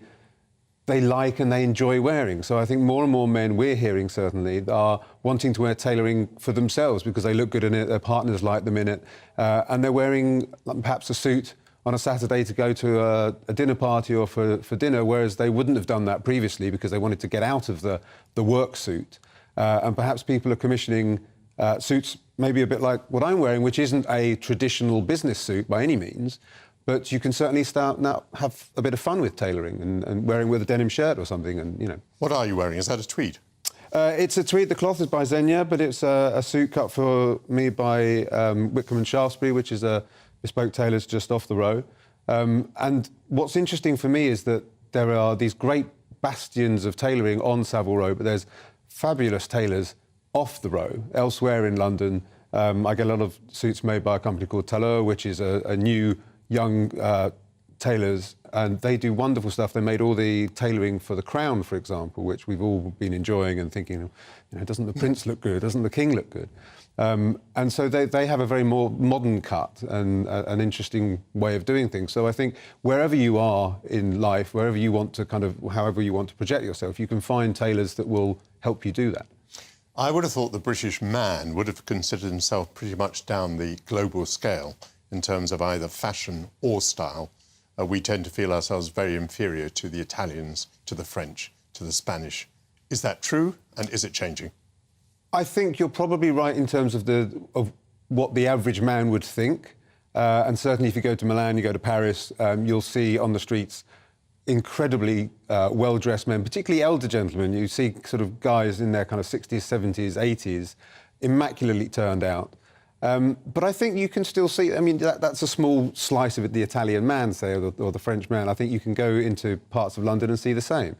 like and they enjoy wearing. So I think more and more men, we're hearing certainly, are wanting to wear tailoring for themselves because they look good in it, their partners like them in it, and they're wearing perhaps a suit on a Saturday to go to a dinner party or for dinner, whereas they wouldn't have done that previously because they wanted to get out of the work suit. And perhaps people are commissioning suits maybe a bit like what I'm wearing, which isn't a traditional business suit by any means, but you can certainly start now have a bit of fun with tailoring and wearing with a denim shirt or something. And you know, what are you wearing? Is that a tweed? It's a tweed. The cloth is by Xenia, but it's a suit cut for me by Whitcomb and Shaftesbury, which is a bespoke tailors just off the row. And what's interesting for me is that there are these great bastions of tailoring on Savile Row, but there's fabulous tailors off the row elsewhere in London. I get a lot of suits made by a company called Talor, which is a new young tailors, and they do wonderful stuff. They made all the tailoring for the Crown, for example, which we've all been enjoying and thinking, you know, doesn't the Prince look good? Doesn't the King look good? And so they have a very more modern cut and an interesting way of doing things. So I think wherever you are in life, wherever you want to kind of, however you want to project yourself, you can find tailors that will help you do that. I would have thought the British man would have considered himself pretty much down the global scale in terms of either fashion or style. We tend to feel ourselves very inferior to the Italians, to the French, to the Spanish. Is that true, and is it changing? I think you're probably right in terms of what the average man would think. And certainly if you go to Milan, you go to Paris, you'll see on the streets incredibly well-dressed men, particularly elder gentlemen. You see sort of guys in their kind of 60s, 70s, 80s, immaculately turned out. But I think you can still see, I mean, that's a small slice of it, the Italian man, say, or the French man. I think you can go into parts of London and see the same.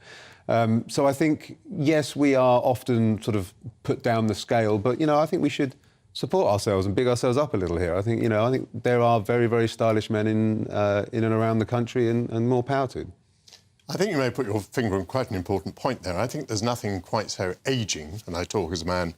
So I think, yes, we are often sort of put down the scale, but, you know, I think we should support ourselves and big ourselves up a little here. I think, you know, I think there are very, very stylish men in and around the country, and more power to them. I think you may put your finger on quite an important point there. I think there's nothing quite so ageing, and I talk as a man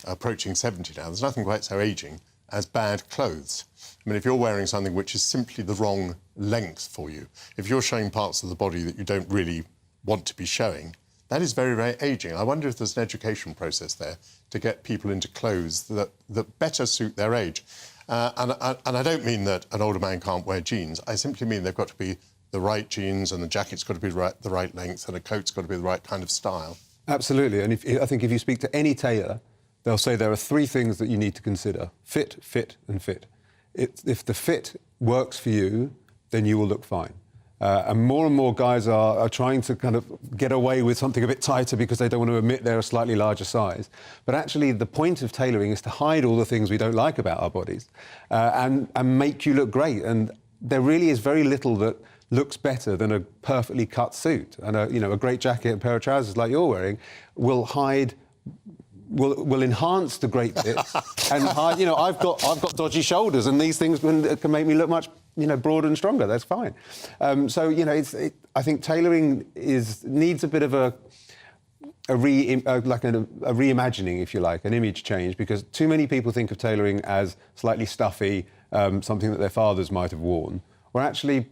approaching 70 now, there's nothing quite so ageing as bad clothes. I mean, if you're wearing something which is simply the wrong length for you, if you're showing parts of the body that you don't really want to be showing, that is very, very ageing. I wonder if there's an education process there to get people into clothes that better suit their age. And I don't mean that an older man can't wear jeans. I simply mean they've got to be the right jeans, and the jacket's got to be the right length, and a coat's got to be the right kind of style. Absolutely. And I think if you speak to any tailor, they'll say there are three things that you need to consider: fit, fit, and fit. If the fit works for you, then you will look fine. And more guys are trying to kind of get away with something a bit tighter because they don't want to admit they're a slightly larger size. But actually, the point of tailoring is to hide all the things we don't like about our bodies and make you look great. And there really is very little that looks better than a perfectly cut suit. And a great jacket, a pair of trousers like you're wearing, will hide. Will enhance the great bits and hide. You know, I've got dodgy shoulders, and these things can make me look much broader and stronger. That's fine. So I think tailoring needs a bit of a reimagining, if you like, an image change, because too many people think of tailoring as slightly stuffy, something that their fathers might have worn. Or actually,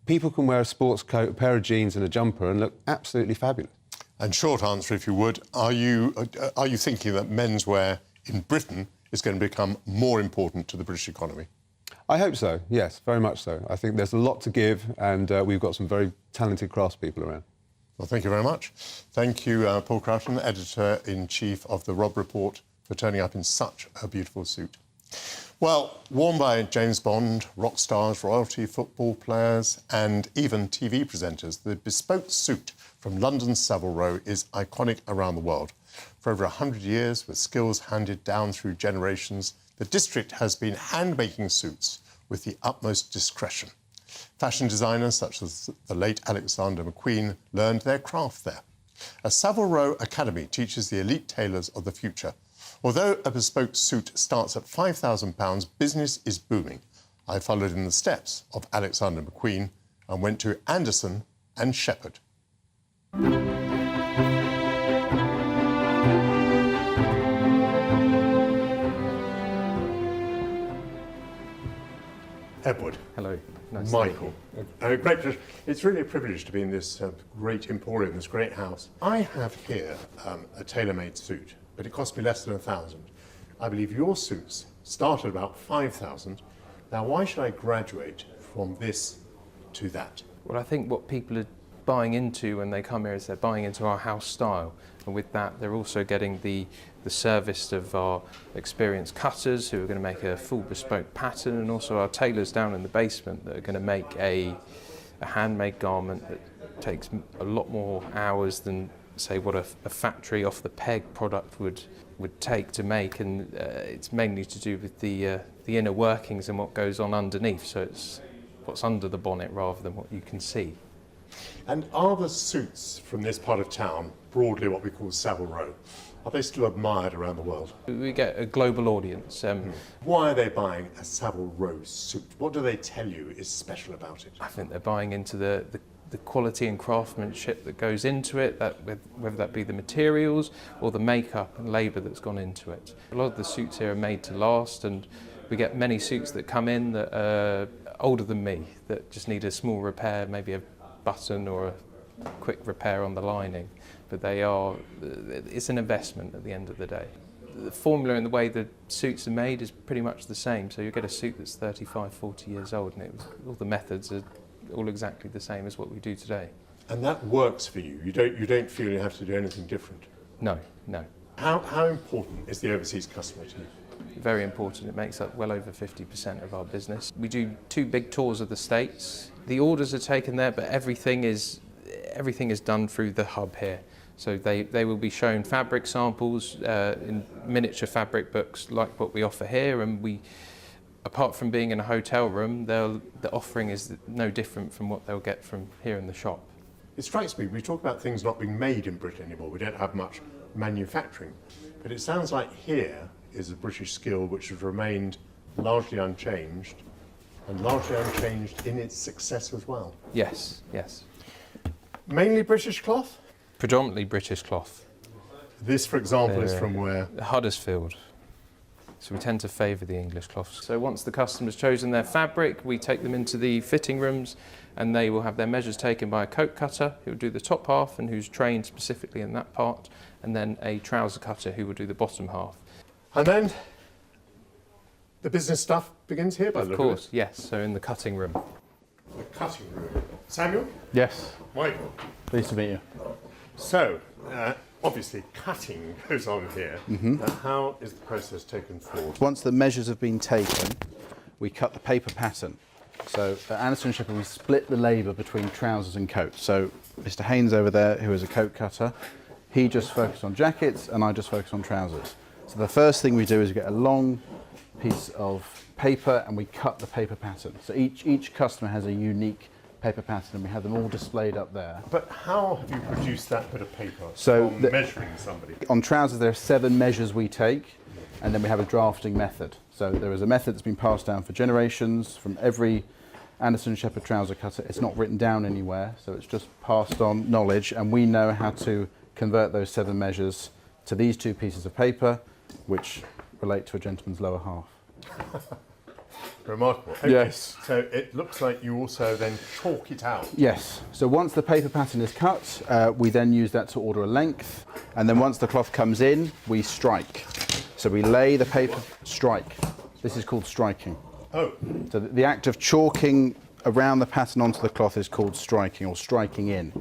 people can wear a sports coat, a pair of jeans, and a jumper and look absolutely fabulous. And short answer, if you would, are you thinking that menswear in Britain is going to become more important to the British economy? I hope so, yes, very much so. I think there's a lot to give, and we've got some very talented craftspeople around. Well, thank you very much. Thank you, Paul Croughton, Editor-in-Chief of The Rob Report, for turning up in such a beautiful suit. Well, worn by James Bond, rock stars, royalty, football players, and even TV presenters, the bespoke suit from London's Savile Row is iconic around the world. For over 100 years, with skills handed down through generations, the district has been hand-making suits with the utmost discretion. Fashion designers such as the late Alexander McQueen learned their craft there. A Savile Row Academy teaches the elite tailors of the future. Although a bespoke suit starts at £5,000, business is booming. I followed in the steps of Alexander McQueen and went to Anderson and Shepherd. Edward. Hello. Nice Michael. Great pleasure. It's really a privilege to be in this great emporium, this great house. I have here a tailor-made suit, but it cost me less than £1,000. I believe your suits start at about £5,000. Now, why should I graduate from this to that? Well, I think what people are buying into when they come here is they're buying into our house style. And with that, they're also getting the service of our experienced cutters who are going to make a full bespoke pattern, and also our tailors down in the basement that are going to make a handmade garment that takes a lot more hours than, say, what a factory off the peg product would take to make, and it's mainly to do with the inner workings and what goes on underneath. So it's what's under the bonnet rather than what you can see. And are the suits from this part of town broadly what we call Savile Row? Are they still admired around the world? We get a global audience. Why are they buying a Savile Row suit? What do they tell you is special about it? I think they're buying into the quality and craftsmanship that goes into it, whether that be the materials or the makeup and labour that's gone into it. A lot of the suits here are made to last, and we get many suits that come in that are older than me, that just need a small repair, maybe a button or a quick repair on the lining. But it's an investment at the end of the day. The formula and the way the suits are made is pretty much the same. So you get a suit that's 35, 40 years old, and all the methods are all exactly the same as what we do today. And that works for you? You don't feel you have to do anything different? No, no. How important is the overseas customer to you? Very important. It makes up well over 50% of our business. We do 2 big tours of the States. The orders are taken there, but everything is done through the hub here. So they will be shown fabric samples in miniature fabric books like what we offer here, and apart from being in a hotel room, the offering is no different from what they'll get from here in the shop. It strikes me, we talk about things not being made in Britain anymore. We don't have much manufacturing. But it sounds like here is a British skill which has remained largely unchanged, and largely unchanged in its success as well. Yes, yes. Mainly British cloth? Predominantly British cloth. This, for example, is from where? Huddersfield. So we tend to favour the English cloths. So once the customer's chosen their fabric, we take them into the fitting rooms, and they will have their measures taken by a coat cutter who will do the top half and who's trained specifically in that part, and then a trouser cutter who will do the bottom half. And then the business stuff begins here, by the look of it. Of course, yes. So in the cutting room. The cutting room. Samuel? Yes. Michael? Pleased to meet you. So, obviously, cutting goes on here. How is the process taken forward? Once the measures have been taken, we cut the paper pattern. So at Anderson & Shepherd, we split the labour between trousers and coats. So Mr. Haynes over there, who is a coat cutter, he just focused on jackets, and I just focus on trousers. So the first thing we do is we get a long piece of paper and we cut the paper pattern. So each customer has a unique paper pattern, and we have them all displayed up there. But how have you produced that bit of paper So from measuring somebody? On trousers, there are 7 measures we take, and then we have a drafting method. So there is a method that's been passed down for generations from every Anderson Shepherd trouser cutter. It's not written down anywhere, so it's just passed on knowledge, and we know how to convert those 7 measures to these 2 pieces of paper, which relate to a gentleman's lower half. Remarkable. Okay. Yes. So it looks like you also then chalk it out. Yes. So once the paper pattern is cut, we then use that to order a length, and then once the cloth comes in, we strike. So we lay the paper, strike. This is called striking. Oh. So the act of chalking around the pattern onto the cloth is called striking, or striking in.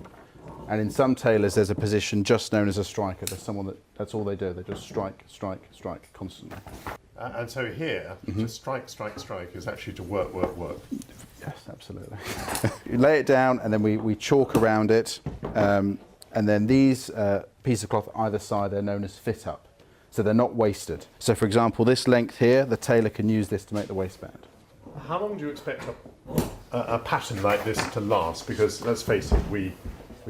And in some tailors, there's a position just known as a striker. There's someone that's all they do. They just strike, strike, strike constantly. And so here, to strike, strike, strike is actually to work, work, work. Yes, absolutely. You lay it down, and then we chalk around it, and then these pieces of cloth either side, they're known as fit up. So they're not wasted. So for example, this length here, the tailor can use this to make the waistband. How long do you expect a pattern like this to last? Because let's face it, we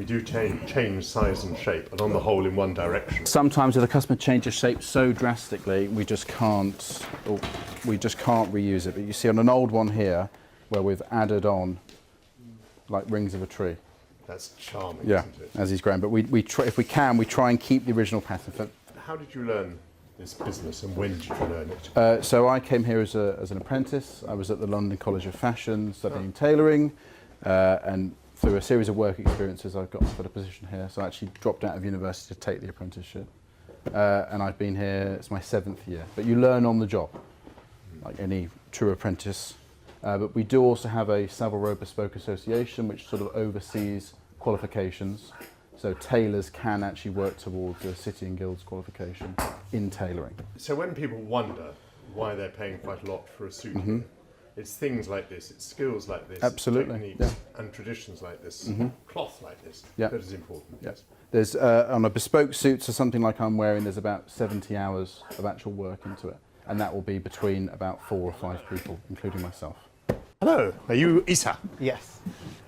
do change size and shape, and on the whole in one direction. Sometimes if the customer changes shape so drastically, we just can't reuse it. But you see on an old one here, where we've added on like rings of a tree. That's charming, Yeah, isn't it? as he's grown. But we try, if we can, we try and keep the original pattern. How did you learn this business, and when did you learn it? So I came here as an apprentice. I was at the London College of Fashion studying tailoring, and through a series of work experiences, I've got a position here. So I actually dropped out of university to take the apprenticeship, and I've been here. It's my 7th year. But you learn on the job, like any true apprentice. But we do also have a Savile Row Bespoke Association, which sort of oversees qualifications. So tailors can actually work towards a City and Guilds qualification in tailoring. So when people wonder why they're paying quite a lot for a suit, it's things like this, it's skills like this, Absolutely, techniques and traditions like this, cloth like this, that is important. Yes. There's on a bespoke suit, so something like I'm wearing, there's about 70 hours of actual work into it, and that will be between about 4 or 5 people, including myself. Hello, are you Isa? Yes.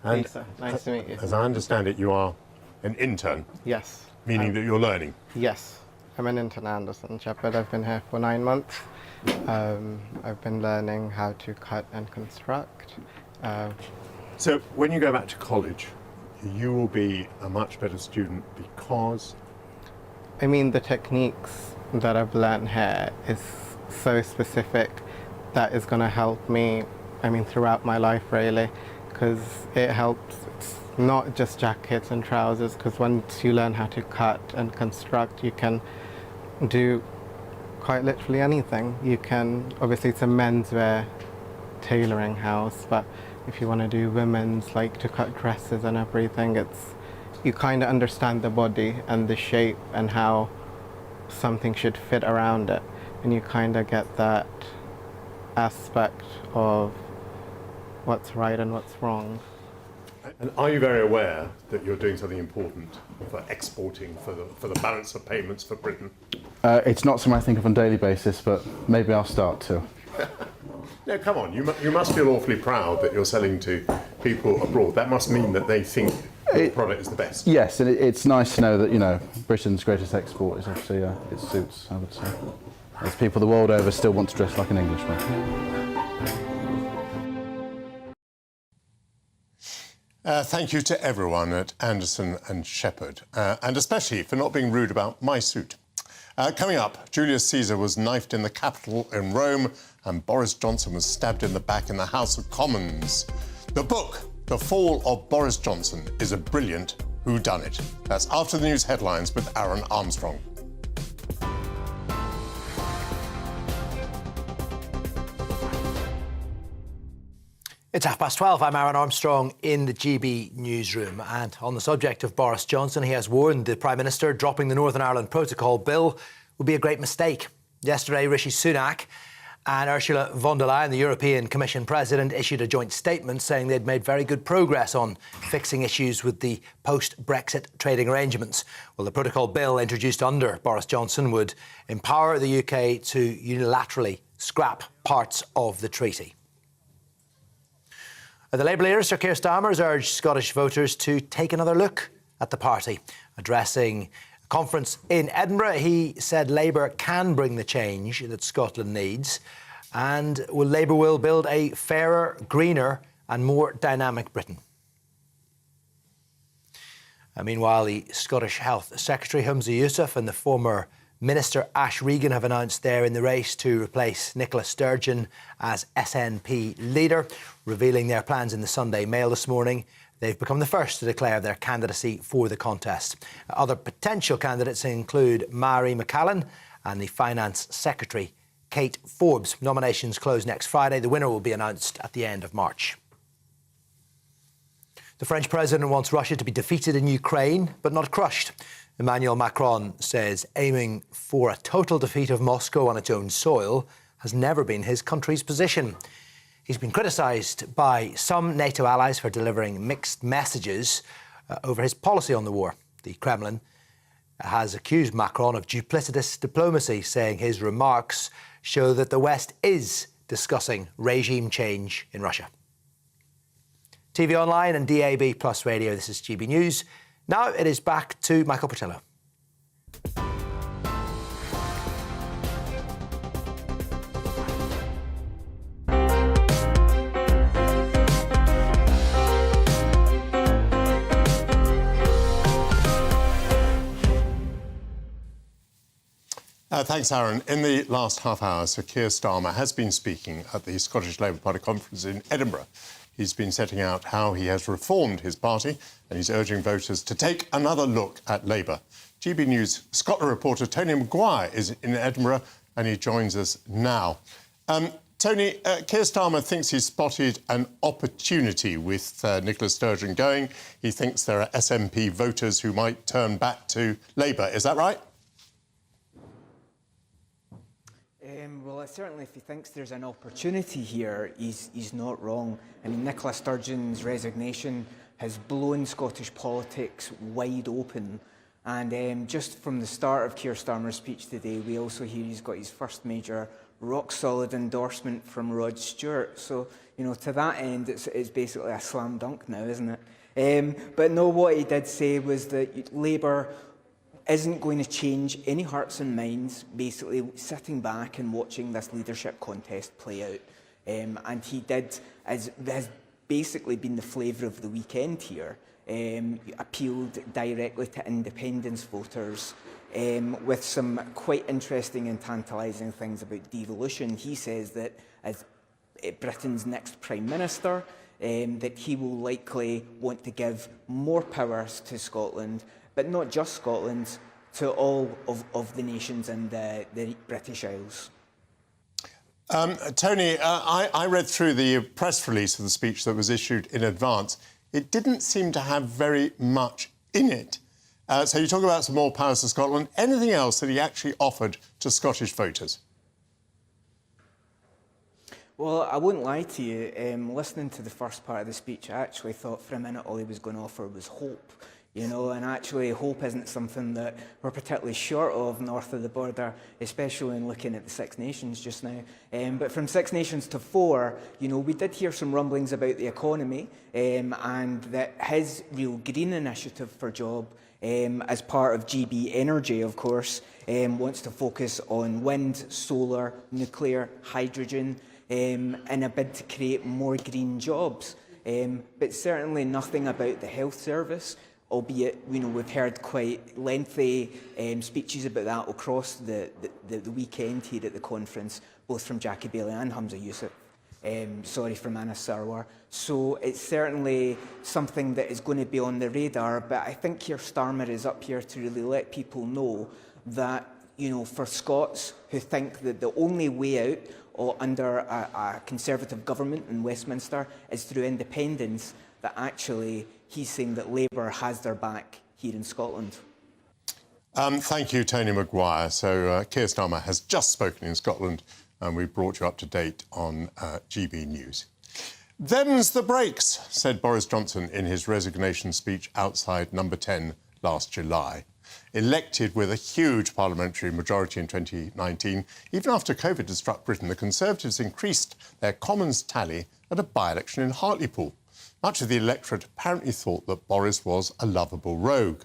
And Isa, nice to meet you. As I understand it, you are an intern. Yes. Meaning that you're learning. Yes. I'm an intern at Anderson Shepherd. I've been here for 9 months. I've been learning how to cut and construct. So when you go back to college, you will be a much better student because? I mean, the techniques that I've learned here is so specific that is going to help me, I mean, throughout my life really, because it helps. It's not just jackets and trousers, because once you learn how to cut and construct, you can do quite literally anything. You can, obviously it's a menswear tailoring house, but if you want to do women's, like to cut dresses and everything, it's, you kind of understand the body and the shape and how something should fit around it, and you kind of get that aspect of what's right and what's wrong. And are you very aware that you're doing something important for exporting, for the balance of payments for Britain? It's not something I think of on a daily basis, but maybe I'll start to. No, come on, you must feel awfully proud that you're selling to people abroad. That must mean that they think your product is the best. Yes, and it's nice to know that, you know, Britain's greatest export is obviously its suits, I would say. As people the world over still want to dress like an Englishman. Thank you to everyone at Anderson and Shepherd, and especially for not being rude about my suit. Coming up, Julius Caesar was knifed in the Capitol in Rome, and Boris Johnson was stabbed in the back in the House of Commons. The book, The Fall of Boris Johnson, is a brilliant whodunit. That's after the news headlines with Aaron Armstrong. It's 12:30. I'm Aaron Armstrong in the GB newsroom. And on the subject of Boris Johnson, he has warned the Prime Minister dropping the Northern Ireland Protocol bill would be a great mistake. Yesterday, Rishi Sunak and Ursula von der Leyen, the European Commission President, issued a joint statement saying they'd made very good progress on fixing issues with the post-Brexit trading arrangements. Well, the protocol bill introduced under Boris Johnson would empower the UK to unilaterally scrap parts of the treaty. The Labour leader, Sir Keir Starmer, has urged Scottish voters to take another look at the party. Addressing a conference in Edinburgh, he said Labour can bring the change that Scotland needs, and Labour will build a fairer, greener and more dynamic Britain. Meanwhile, the Scottish Health Secretary, Humza Yousaf, and the former Minister Ash Regan have announced they're in the race to replace Nicola Sturgeon as SNP leader, revealing their plans in the Sunday Mail this morning. They've become the first to declare their candidacy for the contest. Other potential candidates include Mary McCallan and the Finance Secretary, Kate Forbes. Nominations close next Friday. The winner will be announced at the end of March. The French president wants Russia to be defeated in Ukraine, but not crushed. Emmanuel Macron says aiming for a total defeat of Moscow on its own soil has never been his country's position. He's been criticised by some NATO allies for delivering mixed messages over his policy on the war. The Kremlin has accused Macron of duplicitous diplomacy, saying his remarks show that the West is discussing regime change in Russia. TV online and DAB Plus radio, this is GB News. Now it is back to Michael Portillo. Thanks, Aaron. In the last half hour, Sir Keir Starmer has been speaking at the Scottish Labour Party conference in Edinburgh. He's been setting out how he has reformed his party, and he's urging voters to take another look at Labour. GB News Scotland reporter Tony Maguire is in Edinburgh, and he joins us now. Tony, Keir Starmer thinks he's spotted an opportunity with Nicola Sturgeon going. He thinks there are SNP voters who might turn back to Labour. Is that right? Well, certainly if he thinks there's an opportunity here, he's not wrong. I mean, Nicola Sturgeon's resignation has blown Scottish politics wide open. And just from the start of Keir Starmer's speech today, we also hear he's got his first major rock-solid endorsement from Rod Stewart. So, you know, to that end, it's basically a slam dunk now, isn't it? But no, what he did say was that Labour isn't going to change any hearts and minds, basically sitting back and watching this leadership contest play out. And he did, as has basically been the flavour of the weekend here, appealed directly to independence voters with some quite interesting and tantalising things about devolution. He says that as Britain's next Prime Minister, that he will likely want to give more powers to Scotland, but not just Scotland, to all of the nations in the British Isles. Tony, I read through the press release of the speech that was issued in advance. It didn't seem to have very much in it. So you talk about some more powers to Scotland. Anything else that he actually offered to Scottish voters? Well, I wouldn't lie to you. Listening to the first part of the speech, I actually thought for a minute all he was going to offer was hope. You know, and actually hope isn't something that we're particularly short of north of the border, especially in looking at the Six Nations just now. But from Six Nations to four, you know, we did hear some rumblings about the economy and that his real green initiative for job, as part of GB Energy, of course, wants to focus on wind, solar, nuclear, hydrogen, in a bid to create more green jobs. But certainly nothing about the health service, albeit, you know, we've heard quite lengthy speeches about that across the weekend here at the conference, both from Jackie Baillie and Humza Yousaf, from Anas Sarwar. So it's certainly something that is going to be on the radar, but I think Keir Starmer is up here to really let people know that, you know, for Scots who think that the only way out or under a Conservative government in Westminster is through independence, that actually he's saying that Labour has their back here in Scotland. Thank you, Tony Maguire. So Keir Starmer has just spoken in Scotland, and we've brought you up to date on GB News. Them's the breaks, said Boris Johnson in his resignation speech outside Number 10 last July. Elected with a huge parliamentary majority in 2019, even after COVID had struck Britain, the Conservatives increased their Commons tally at a by-election in Hartlepool. much of the electorate apparently thought that Boris was a lovable rogue.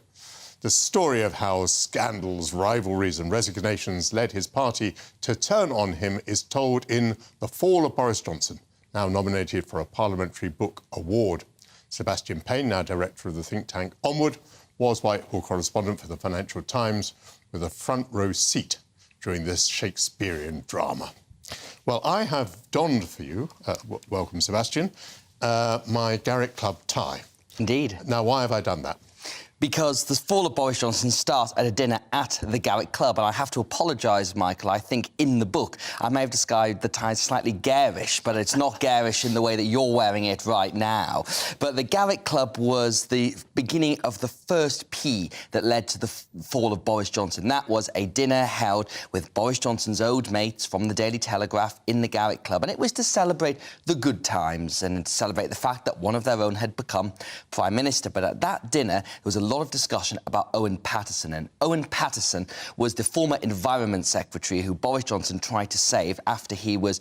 The story of how scandals, rivalries and resignations led his party to turn on him is told in The Fall of Boris Johnson, now nominated for a Parliamentary Book Award. Sebastian Payne, now director of the think tank Onward, was Whitehall correspondent for the Financial Times with a front row seat during this Shakespearean drama. Well, I have donned for you, welcome Sebastian, my Garrick Club tie. Indeed. Now, why have I done that? Because the fall of Boris Johnson starts at a dinner at the Garrick Club, and I have to apologise, Michael. I think in the book I may have described the tie as slightly garish, but it's not garish in the way that you're wearing it right now. But the Garrick Club was the beginning of the first P that led to the fall of Boris Johnson. That was a dinner held with Boris Johnson's old mates from the Daily Telegraph in the Garrick Club, and it was to celebrate the good times and to celebrate the fact that one of their own had become Prime Minister. But at that dinner, there was a lot of discussion about Owen Paterson, and Owen Paterson was the former Environment Secretary who Boris Johnson tried to save after he was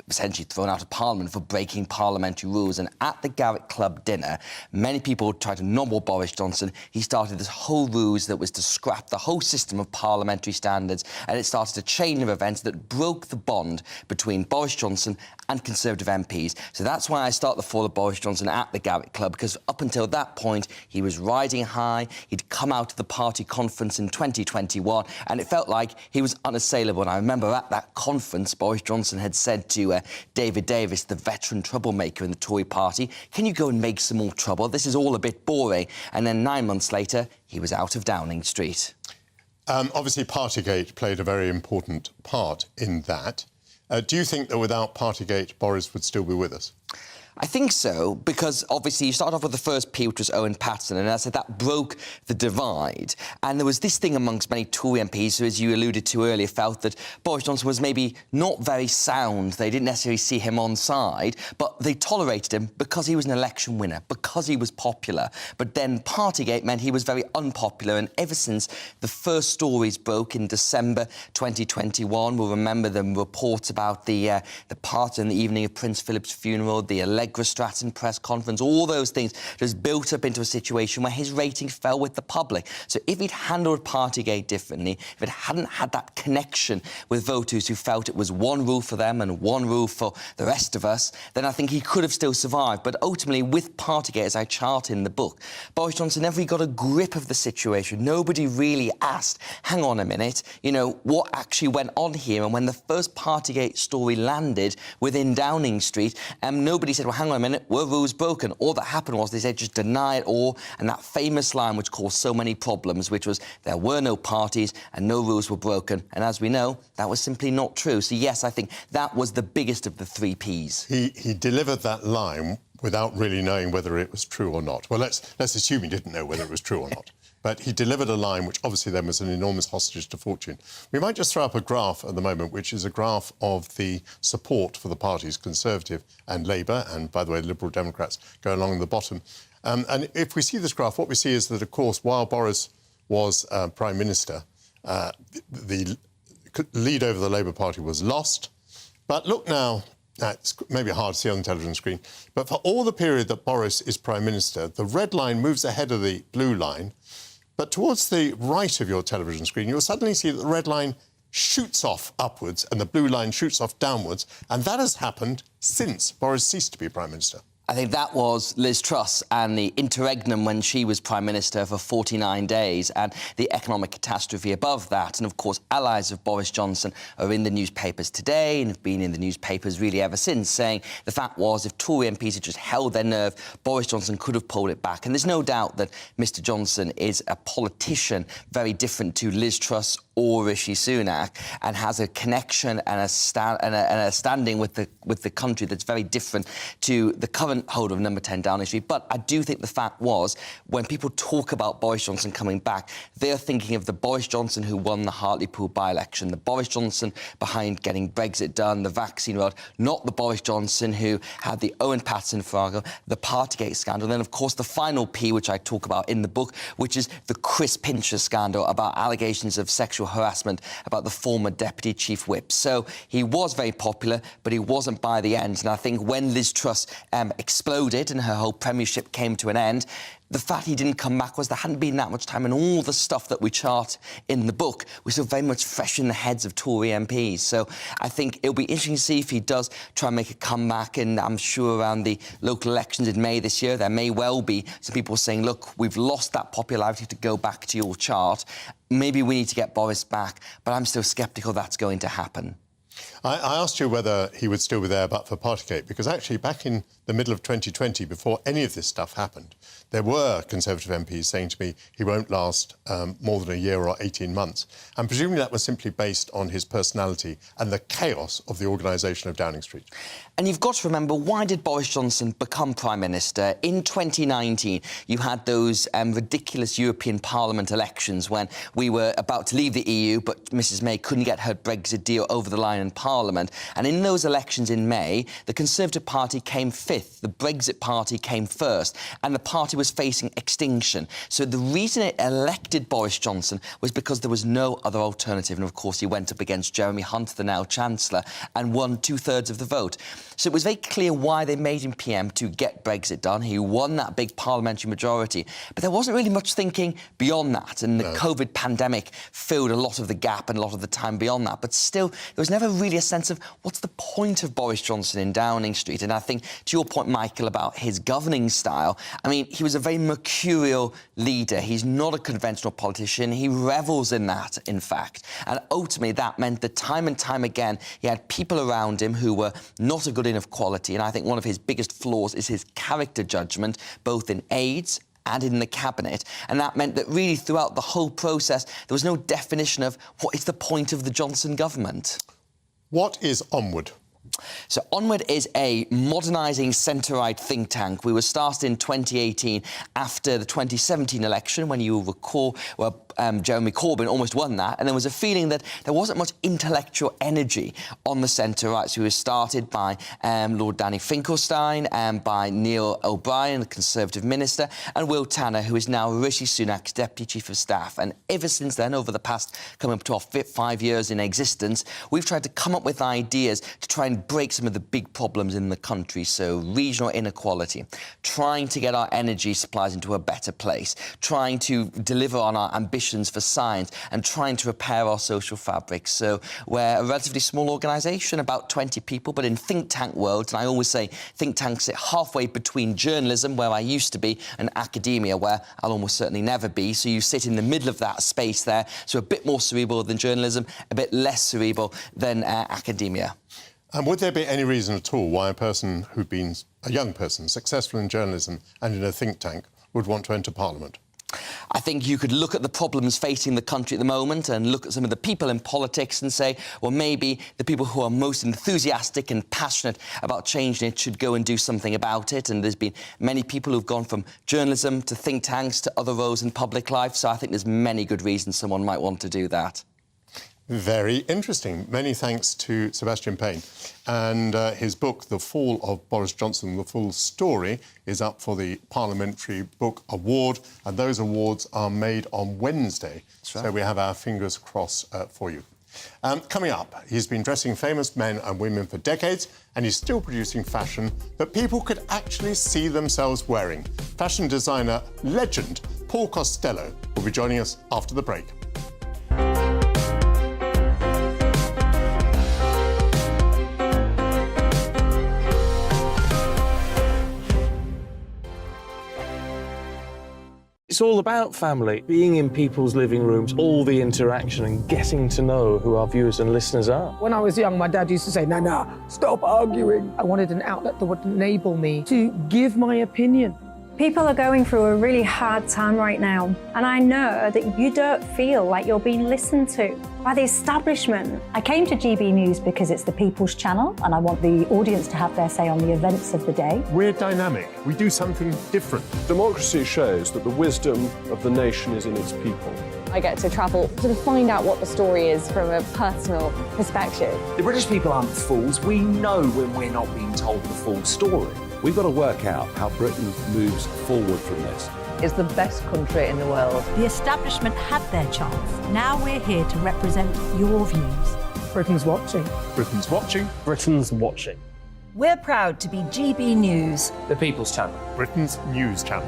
essentially thrown out of Parliament for breaking parliamentary rules. And at the Garrick Club dinner, many people tried to nobble Boris Johnson. He started this whole ruse that was to scrap the whole system of parliamentary standards, and it started a chain of events that broke the bond between Boris Johnson and Conservative MPs. So that's why I start the fall of Boris Johnson at the Garrick Club, because up until that point, he was riding high. He'd come out of the party conference in 2021, and it felt like he was unassailable. And I remember at that conference, Boris Johnson had said to David Davis, the veteran troublemaker in the Tory party, can you go and make some more trouble? This is all a bit boring. And then 9 months later, he was out of Downing Street. Obviously, Partygate played a very important part in that. Do you think that without Partygate, Boris would still be with us? I think so, because obviously you start off with the first P, which was Owen Paterson, and as I said, that broke the divide. And there was this thing amongst many Tory MPs who, as you alluded to earlier, felt that Boris Johnson was maybe not very sound. They didn't necessarily see him on side, but they tolerated him because he was an election winner, because he was popular. But then Partygate meant he was very unpopular, and ever since the first stories broke in December 2021, we'll remember the reports about the party on the evening of Prince Philip's funeral, the Allegra Stratton press conference, all those things just built up into a situation where his rating fell with the public. So if he'd handled Partygate differently, if it hadn't had that connection with voters who felt it was one rule for them and one rule for the rest of us, then I think he could have still survived. But ultimately, with Partygate, as I chart in the book, Boris Johnson never really got a grip of the situation. Nobody really asked, hang on a minute, you know, what actually went on here? And when the first Partygate story landed within Downing Street, nobody said, well, hang on a minute, were rules broken? All that happened was they said, just deny it all. And that famous line which caused so many problems, which was, there were no parties and no rules were broken. And as we know, that was simply not true. So yes, I think that was the biggest of the three Ps. He delivered that line without really knowing whether it was true or not. Well, let's assume he didn't know whether it was true or not. But he delivered a line which obviously then was an enormous hostage to fortune. We might just throw up a graph at the moment, which is a graph of the support for the parties, Conservative and Labour, and, by the way, Liberal Democrats go along the bottom. And if we see this graph, what we see is that, of course, while Boris was Prime Minister, the lead over the Labour Party was lost. But look now, it's maybe hard to see on the television screen, but for all the period that Boris is Prime Minister, the red line moves ahead of the blue line. But towards the right of your television screen, you'll suddenly see that the red line shoots off upwards and the blue line shoots off downwards. And that has happened since Boris ceased to be Prime Minister. I think that was Liz Truss and the interregnum when she was Prime Minister for 49 days and the economic catastrophe above that. And, of course, allies of Boris Johnson are in the newspapers today and have been in the newspapers really ever since, saying the fact was if Tory MPs had just held their nerve, Boris Johnson could have pulled it back. And there's no doubt that Mr Johnson is a politician very different to Liz Truss or Rishi Sunak, and has a connection and a standing with the country that's very different to the current holder of number 10 Downing Street. But I do think the fact was, when people talk about Boris Johnson coming back, they're thinking of the Boris Johnson who won the Hartlepool by-election, the Boris Johnson behind getting Brexit done, the vaccine road, not the Boris Johnson who had the Owen Paterson fiasco, the Partygate scandal, and then, of course, the final P, which I talk about in the book, which is the Chris Pincher scandal about allegations of sexual sexual harassment about the former Deputy Chief Whip. So he was very popular, but he wasn't by the end. And I think when Liz Truss exploded and her whole premiership came to an end, the fact he didn't come back was there hadn't been that much time, and all the stuff that we chart in the book was still very much fresh in the heads of Tory MPs. So I think it'll be interesting to see if he does try and make a comeback, and I'm sure around the local elections in May this year, there may well be some people saying, look, we've lost that popularity to go back to your chart. Maybe we need to get Boris back, but I'm still sceptical that's going to happen. I asked you whether he would still be there but for Partygate, because actually back in the middle of 2020, before any of this stuff happened, there were Conservative MPs saying to me he won't last more than a year or 18 months. And presumably that was simply based on his personality and the chaos of the organisation of Downing Street. And you've got to remember, why did Boris Johnson become Prime Minister? In 2019, you had those ridiculous European Parliament elections when we were about to leave the EU, but Mrs May couldn't get her Brexit deal over the line in Parliament. And in those elections in May, the Conservative Party came fifth, the Brexit Party came first, and the party was facing extinction. So the reason it elected Boris Johnson was because there was no other alternative. And of course, he went up against Jeremy Hunt, the now Chancellor, and won 2/3 of the vote. So it was very clear why they made him PM, to get Brexit done. He won that big parliamentary majority. But there wasn't really much thinking beyond that. And the COVID pandemic filled a lot of the gap and a lot of the time beyond that. But still, there was never really a sense of what's the point of Boris Johnson in Downing Street. And I think, to your point, Michael, about his governing style, I mean, he was a very mercurial leader. He's not a conventional politician. He revels in that, in fact. And ultimately, that meant that time and time again, he had people around him who were not a good enough quality. And I think one of his biggest flaws is his character judgment, both in aides and in the cabinet. And that meant that really throughout the whole process, there was no definition of what is the point of the Johnson government. What is Onward? So Onward is a modernising centre-right think tank. We were started in 2018 after the 2017 election, when you recall, well, Jeremy Corbyn almost won that, and there was a feeling that there wasn't much intellectual energy on the centre-right. So we were started by Lord Danny Finkelstein and by Neil O'Brien, the Conservative Minister, and Will Tanner, who is now Rishi Sunak's Deputy Chief of Staff. And ever since then, over the past coming up to our 5 years in existence, we've tried to come up with ideas to try and break some of the big problems in the country. So regional inequality, trying to get our energy supplies into a better place, trying to deliver on our ambitions for science, and trying to repair our social fabric. So we're a relatively small organisation, about 20 people, but in think tank world, and I always say think tanks sit halfway between journalism, where I used to be, and academia, where I'll almost certainly never be. So you sit in the middle of that space there, so a bit more cerebral than journalism, a bit less cerebral than academia. And would there be any reason at all why a person who'd been a young person, successful in journalism and in a think tank, would want to enter Parliament? I think you could look at the problems facing the country at the moment and look at some of the people in politics and say, well, maybe the people who are most enthusiastic and passionate about changing it should go and do something about it. And there's been many people who've gone from journalism to think tanks to other roles in public life. So I think there's many good reasons someone might want to do that. Very interesting. Many thanks to Sebastian Payne. And his book, The Fall of Boris Johnson, The Full Story, is up for the Parliamentary Book Award. And those awards are made on Wednesday. Right. So we have our fingers crossed for you. Coming up, he's been dressing famous men and women for decades, and he's still producing fashion that people could actually see themselves wearing. Fashion designer legend Paul Costello will be joining us after the break. It's all about family, being in people's living rooms, all the interaction and getting to know who our viewers and listeners are. When I was young, my dad used to say, Nana, stop arguing. I wanted an outlet that would enable me to give my opinion. People are going through a really hard time right now, and I know that you don't feel like you're being listened to by the establishment. I came to GB News because it's the People's Channel, and I want the audience to have their say on the events of the day. We're dynamic. We do something different. Democracy shows that the wisdom of the nation is in its people. I get to travel to find out what the story is from a personal perspective. The British people aren't fools. We know when we're not being told the full story. We've got to work out how Britain moves forward from this. is the best country in the world. The establishment had their chance. Now we're here to represent your views. Britain's watching. Britain's watching. Britain's watching. We're proud to be GB News, The People's Channel. Britain's news channel.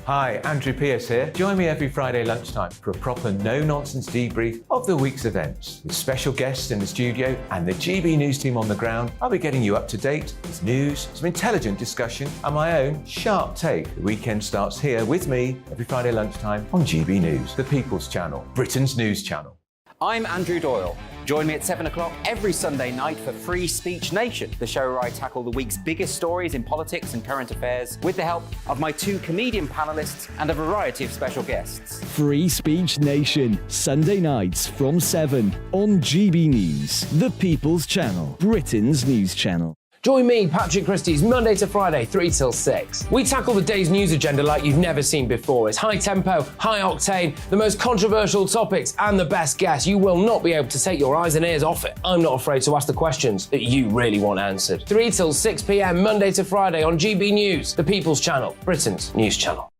Hi, Andrew Pierce here. Join me every Friday lunchtime for a proper no-nonsense debrief of the week's events. With special guests in the studio and the GB News team on the ground, I'll be getting you up to date with news, some intelligent discussion and my own sharp take. The weekend starts here with me every Friday lunchtime on GB News, the People's Channel, Britain's news channel. I'm Andrew Doyle. Join me at 7 o'clock every Sunday night for Free Speech Nation, the show where I tackle the week's biggest stories in politics and current affairs with the help of my two comedian panellists and a variety of special guests. Free Speech Nation, Sunday nights from 7 on GB News, the People's Channel, Britain's news channel. Join me, Patrick Christie's, Monday to Friday, 3 till 6. We tackle the day's news agenda like you've never seen before. It's high tempo, high octane, the most controversial topics and the best guests. You will not be able to take your eyes and ears off it. I'm not afraid to ask the questions that you really want answered. 3 till 6 p.m, Monday to Friday on GB News, the People's Channel, Britain's news channel.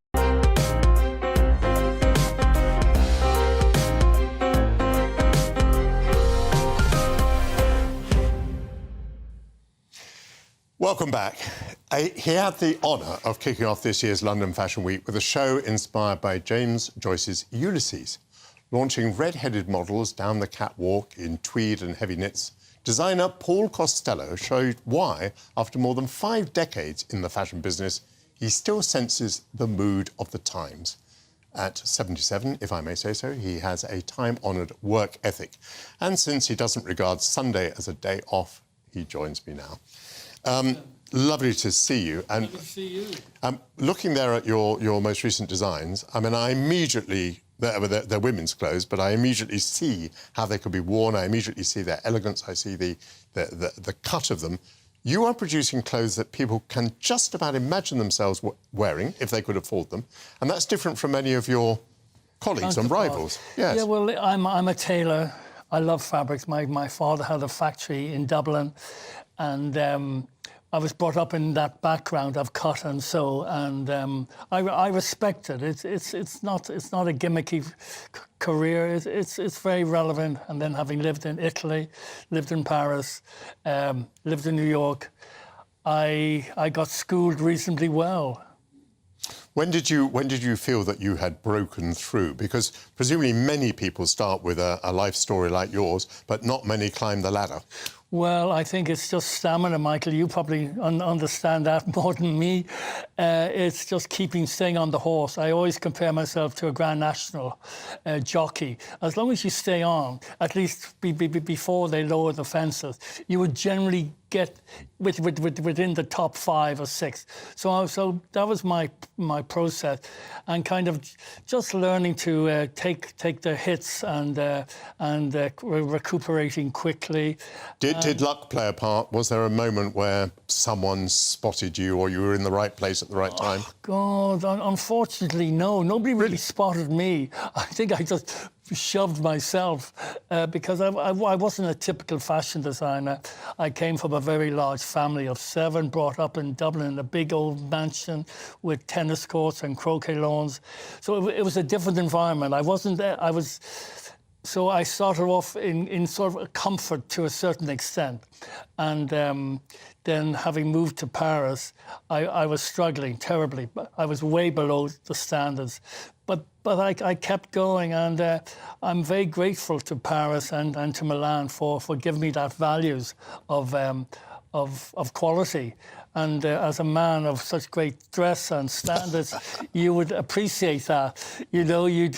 Welcome back. He had the honour of kicking off this year's London Fashion Week with a show inspired by James Joyce's Ulysses. Launching red-headed models down the catwalk in tweed and heavy knits, designer Paul Costello showed why, after more than 5 decades in the fashion business, he still senses the mood of the times. At 77, if I may say so, he has a time-honoured work ethic. And since he doesn't regard Sunday as a day off, he joins me now. Lovely to see you. And good to see you. Looking there at your most recent designs, I mean, I immediately, they're women's clothes, but I immediately see how they could be worn. I immediately see their elegance. I see the cut of them. You are producing clothes that people can just about imagine themselves wearing if they could afford them, and that's different from many of your colleagues and rivals. Yes. Yeah, well, I'm a tailor. I love fabrics. My father had a factory in Dublin, and I was brought up in that background of cut and sew, and I respect it. It's not a gimmicky career. It's very relevant. And then having lived in Italy, lived in Paris, lived in New York, I got schooled reasonably well. When did you feel that you had broken through? Because presumably many people start with a life story like yours, but not many climb the ladder. Well, I think it's just stamina, Michael. You probably understand that more than me. It's just staying on the horse. I always compare myself to a Grand National jockey. As long as you stay on, at least before they lower the fences, you would generally get within the top 5 or 6. So that was my process, and kind of just learning to take the hits and recuperating quickly. Did luck play a part? Was there a moment where someone spotted you, or you were in the right place at the right time? God, unfortunately, no. Nobody really spotted me. I think I just shoved myself because I wasn't a typical fashion designer. I came from a very large family of 7, brought up in Dublin in a big old mansion with tennis courts and croquet lawns. So it was a different environment. I wasn't there. So I started off in sort of a comfort to a certain extent. And then having moved to Paris, I was struggling terribly. I was way below the standards. But I kept going, and I'm very grateful to Paris and to Milan for giving me that values of quality. And as a man of such great dress and standards, you would appreciate that. You know, you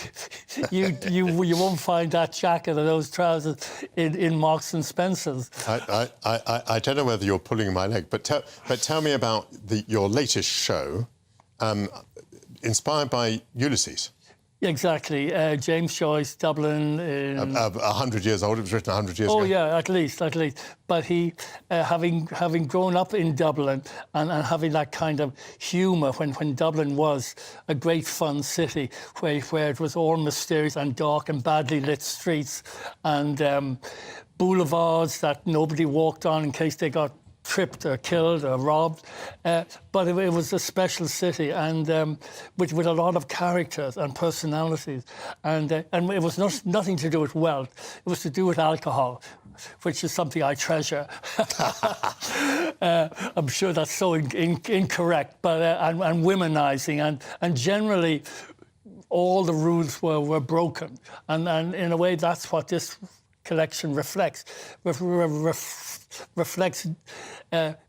won't find that jacket or those trousers in Marks and Spencer's. I don't know whether you're pulling my leg, but tell me about your latest show, inspired by Ulysses. Exactly. James Joyce, Dublin. 100 years old. It was written 100 years ago. Oh, yeah, at least. But he, having grown up in Dublin and having that kind of humour when Dublin was a great fun city where it was all mysterious and dark and badly lit streets and boulevards that nobody walked on in case they got tripped or killed or robbed. But it was a special city, and with a lot of characters and personalities. And it was nothing to do with wealth. It was to do with alcohol, which is something I treasure. I'm sure that's so incorrect, but and womanizing, and generally all the rules were broken. And in a way, that's what this collection reflects. Reflects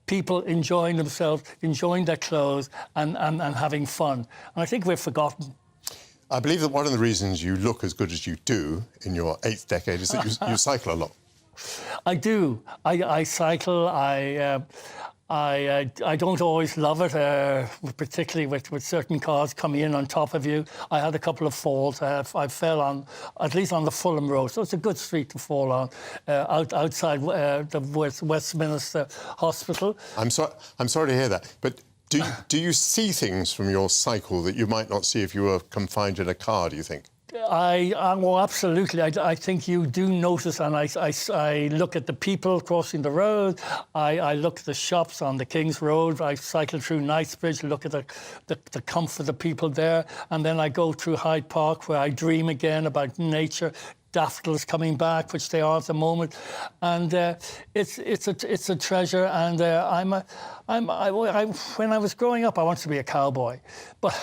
people enjoying themselves, enjoying their clothes, and having fun. And I think we've forgotten. I believe that one of the reasons you look as good as you do in your 8th decade is that you cycle a lot. I do. I cycle. I don't always love it, particularly with certain cars coming in on top of you. I had a couple of falls. I fell on, at least on the Fulham Road, so it's a good street to fall on, outside the Westminster Hospital. I'm sorry to hear that, but do you see things from your cycle that you might not see if you were confined in a car, do you think? Well, absolutely. I think you do notice, and I look at the people crossing the road. I look at the shops on the King's Road. I cycle through Knightsbridge, look at the comfort of the people there, and then I go through Hyde Park, where I dream again about nature. Daffodils coming back, which they are at the moment, and it's a treasure. And when I was growing up, I wanted to be a cowboy, but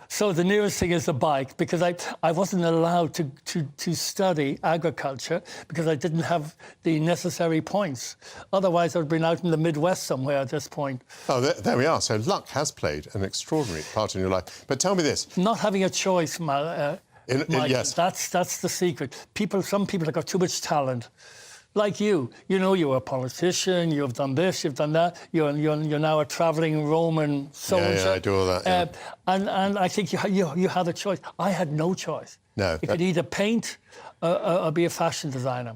so the nearest thing is a bike, because I wasn't allowed to study agriculture because I didn't have the necessary points. Otherwise, I'd have been out in the Midwest somewhere at this point. Oh, there we are. So luck has played an extraordinary part in your life. But tell me this: not having a choice, Mike, yes, that's the secret. Some people have got too much talent, like you. You know, you're a politician. You've done this. You've done that. You're now a travelling Roman soldier. Yeah, I do all that. Yeah. And I think you had a choice. I had no choice. No, you could either paint or be a fashion designer.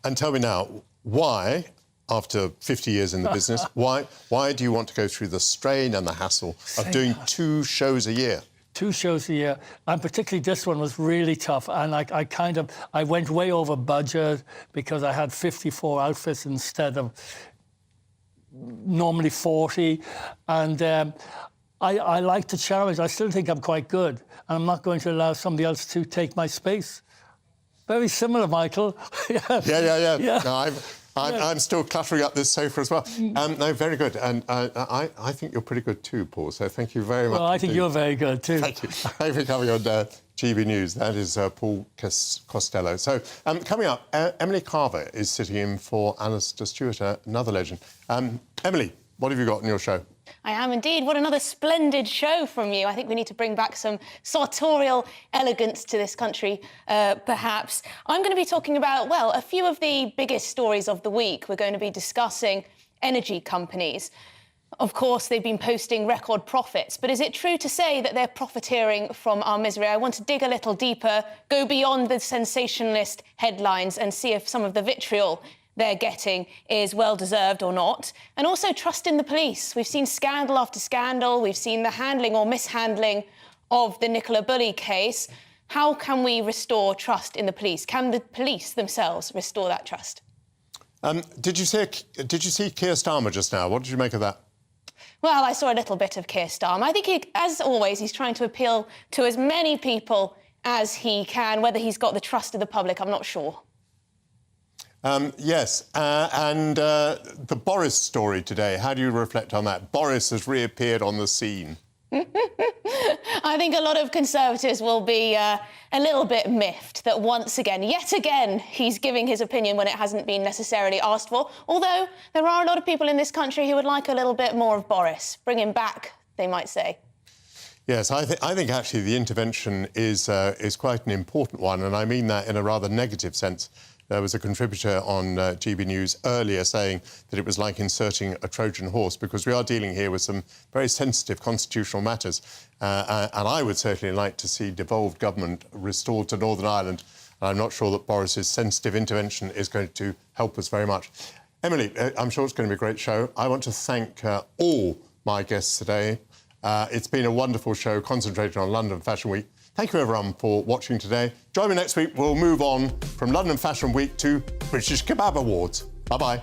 And tell me now, why, after 50 years in the business, why do you want to go through the strain and the hassle of doing 2 shows a year? 2 shows a year, and particularly this one was really tough. And I went way over budget because I had 54 outfits instead of normally 40. And I like the challenge. I still think I'm quite good, and I'm not going to allow somebody else to take my space. Very similar, Michael. Yeah. No, I'm still cluttering up this sofa as well. No, very good. And I think you're pretty good too, Paul, so thank you very much. Well, I think you're very good too. Thank you. Thank you for coming on GB News. That is Paul Costello. So, coming up, Emily Carver is sitting in for Alistair Stewart, another legend. Emily, what have you got in your show? I am indeed. What another splendid show from you. I think we need to bring back some sartorial elegance to this country, perhaps. I'm going to be talking about, well, a few of the biggest stories of the week. We're going to be discussing energy companies. Of course, they've been posting record profits, but is it true to say that they're profiteering from our misery? I want to dig a little deeper, go beyond the sensationalist headlines and see if some of the vitriol they're getting is well-deserved or not. And also trust in the police. We've seen scandal after scandal. We've seen the handling or mishandling of the Nicola Bulley case. How can we restore trust in the police? Can the police themselves restore that trust? Did you see Keir Starmer just now? What did you make of that? Well, I saw a little bit of Keir Starmer. I think, as always, he's trying to appeal to as many people as he can. Whether he's got the trust of the public, I'm not sure. Yes, and the Boris story today, how do you reflect on that? Boris has reappeared on the scene. I think a lot of Conservatives will be a little bit miffed that once again, yet again, he's giving his opinion when it hasn't been necessarily asked for. Although there are a lot of people in this country who would like a little bit more of Boris. Bring him back, they might say. Yes, I think actually the intervention is quite an important one, and I mean that in a rather negative sense. There was a contributor on GB News earlier saying that it was like inserting a Trojan horse, because we are dealing here with some very sensitive constitutional matters. And I would certainly like to see devolved government restored to Northern Ireland. And I'm not sure that Boris's sensitive intervention is going to help us very much. Emily, I'm sure it's going to be a great show. I want to thank all my guests today. It's been a wonderful show concentrated on London Fashion Week. Thank you, everyone, for watching today. Join me next week. We'll move on from London Fashion Week to British Kebab Awards. Bye-bye.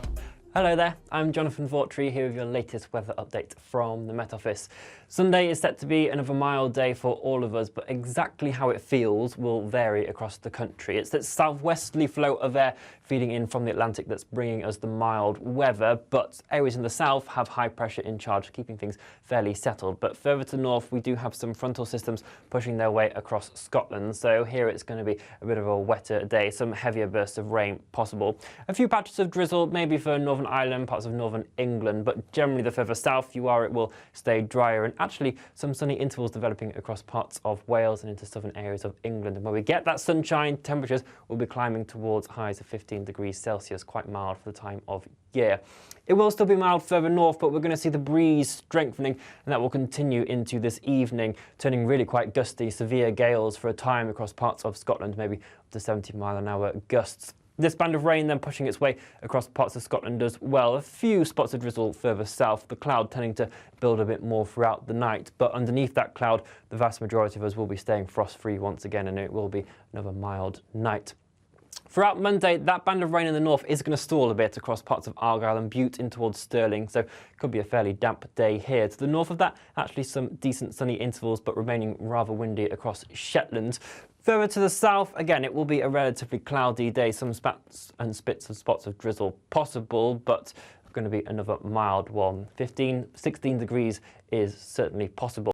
Hello there, I'm Jonathan Vaughtry here with your latest weather update from the Met Office. Sunday is set to be another mild day for all of us, but exactly how it feels will vary across the country. It's that southwesterly flow of air feeding in from the Atlantic that's bringing us the mild weather, but areas in the south have high pressure in charge, keeping things fairly settled. But further to the north, we do have some frontal systems pushing their way across Scotland, so here it's going to be a bit of a wetter day, some heavier bursts of rain possible. A few patches of drizzle, maybe for Northern Ireland, parts of northern England, but generally the further south you are, it will stay drier, and actually some sunny intervals developing across parts of Wales and into southern areas of England. And when we get that sunshine, temperatures will be climbing towards highs of 15 degrees Celsius, quite mild for the time of year. It will still be mild further north, but we're going to see the breeze strengthening, and that will continue into this evening, turning really quite gusty, severe gales for a time across parts of Scotland, maybe up to 70-mile-an-hour gusts. This band of rain then pushing its way across parts of Scotland as well. A few spots of drizzle further south, the cloud tending to build a bit more throughout the night. But underneath that cloud, the vast majority of us will be staying frost-free once again, and it will be another mild night. Throughout Monday, that band of rain in the north is going to stall a bit across parts of Argyll and Bute in towards Stirling, so it could be a fairly damp day here. To the north of that, actually some decent sunny intervals, but remaining rather windy across Shetland. Further to the south, again, it will be a relatively cloudy day, some spats and spits of spots of drizzle possible, but going to be another mild one. 15, 16 degrees is certainly possible.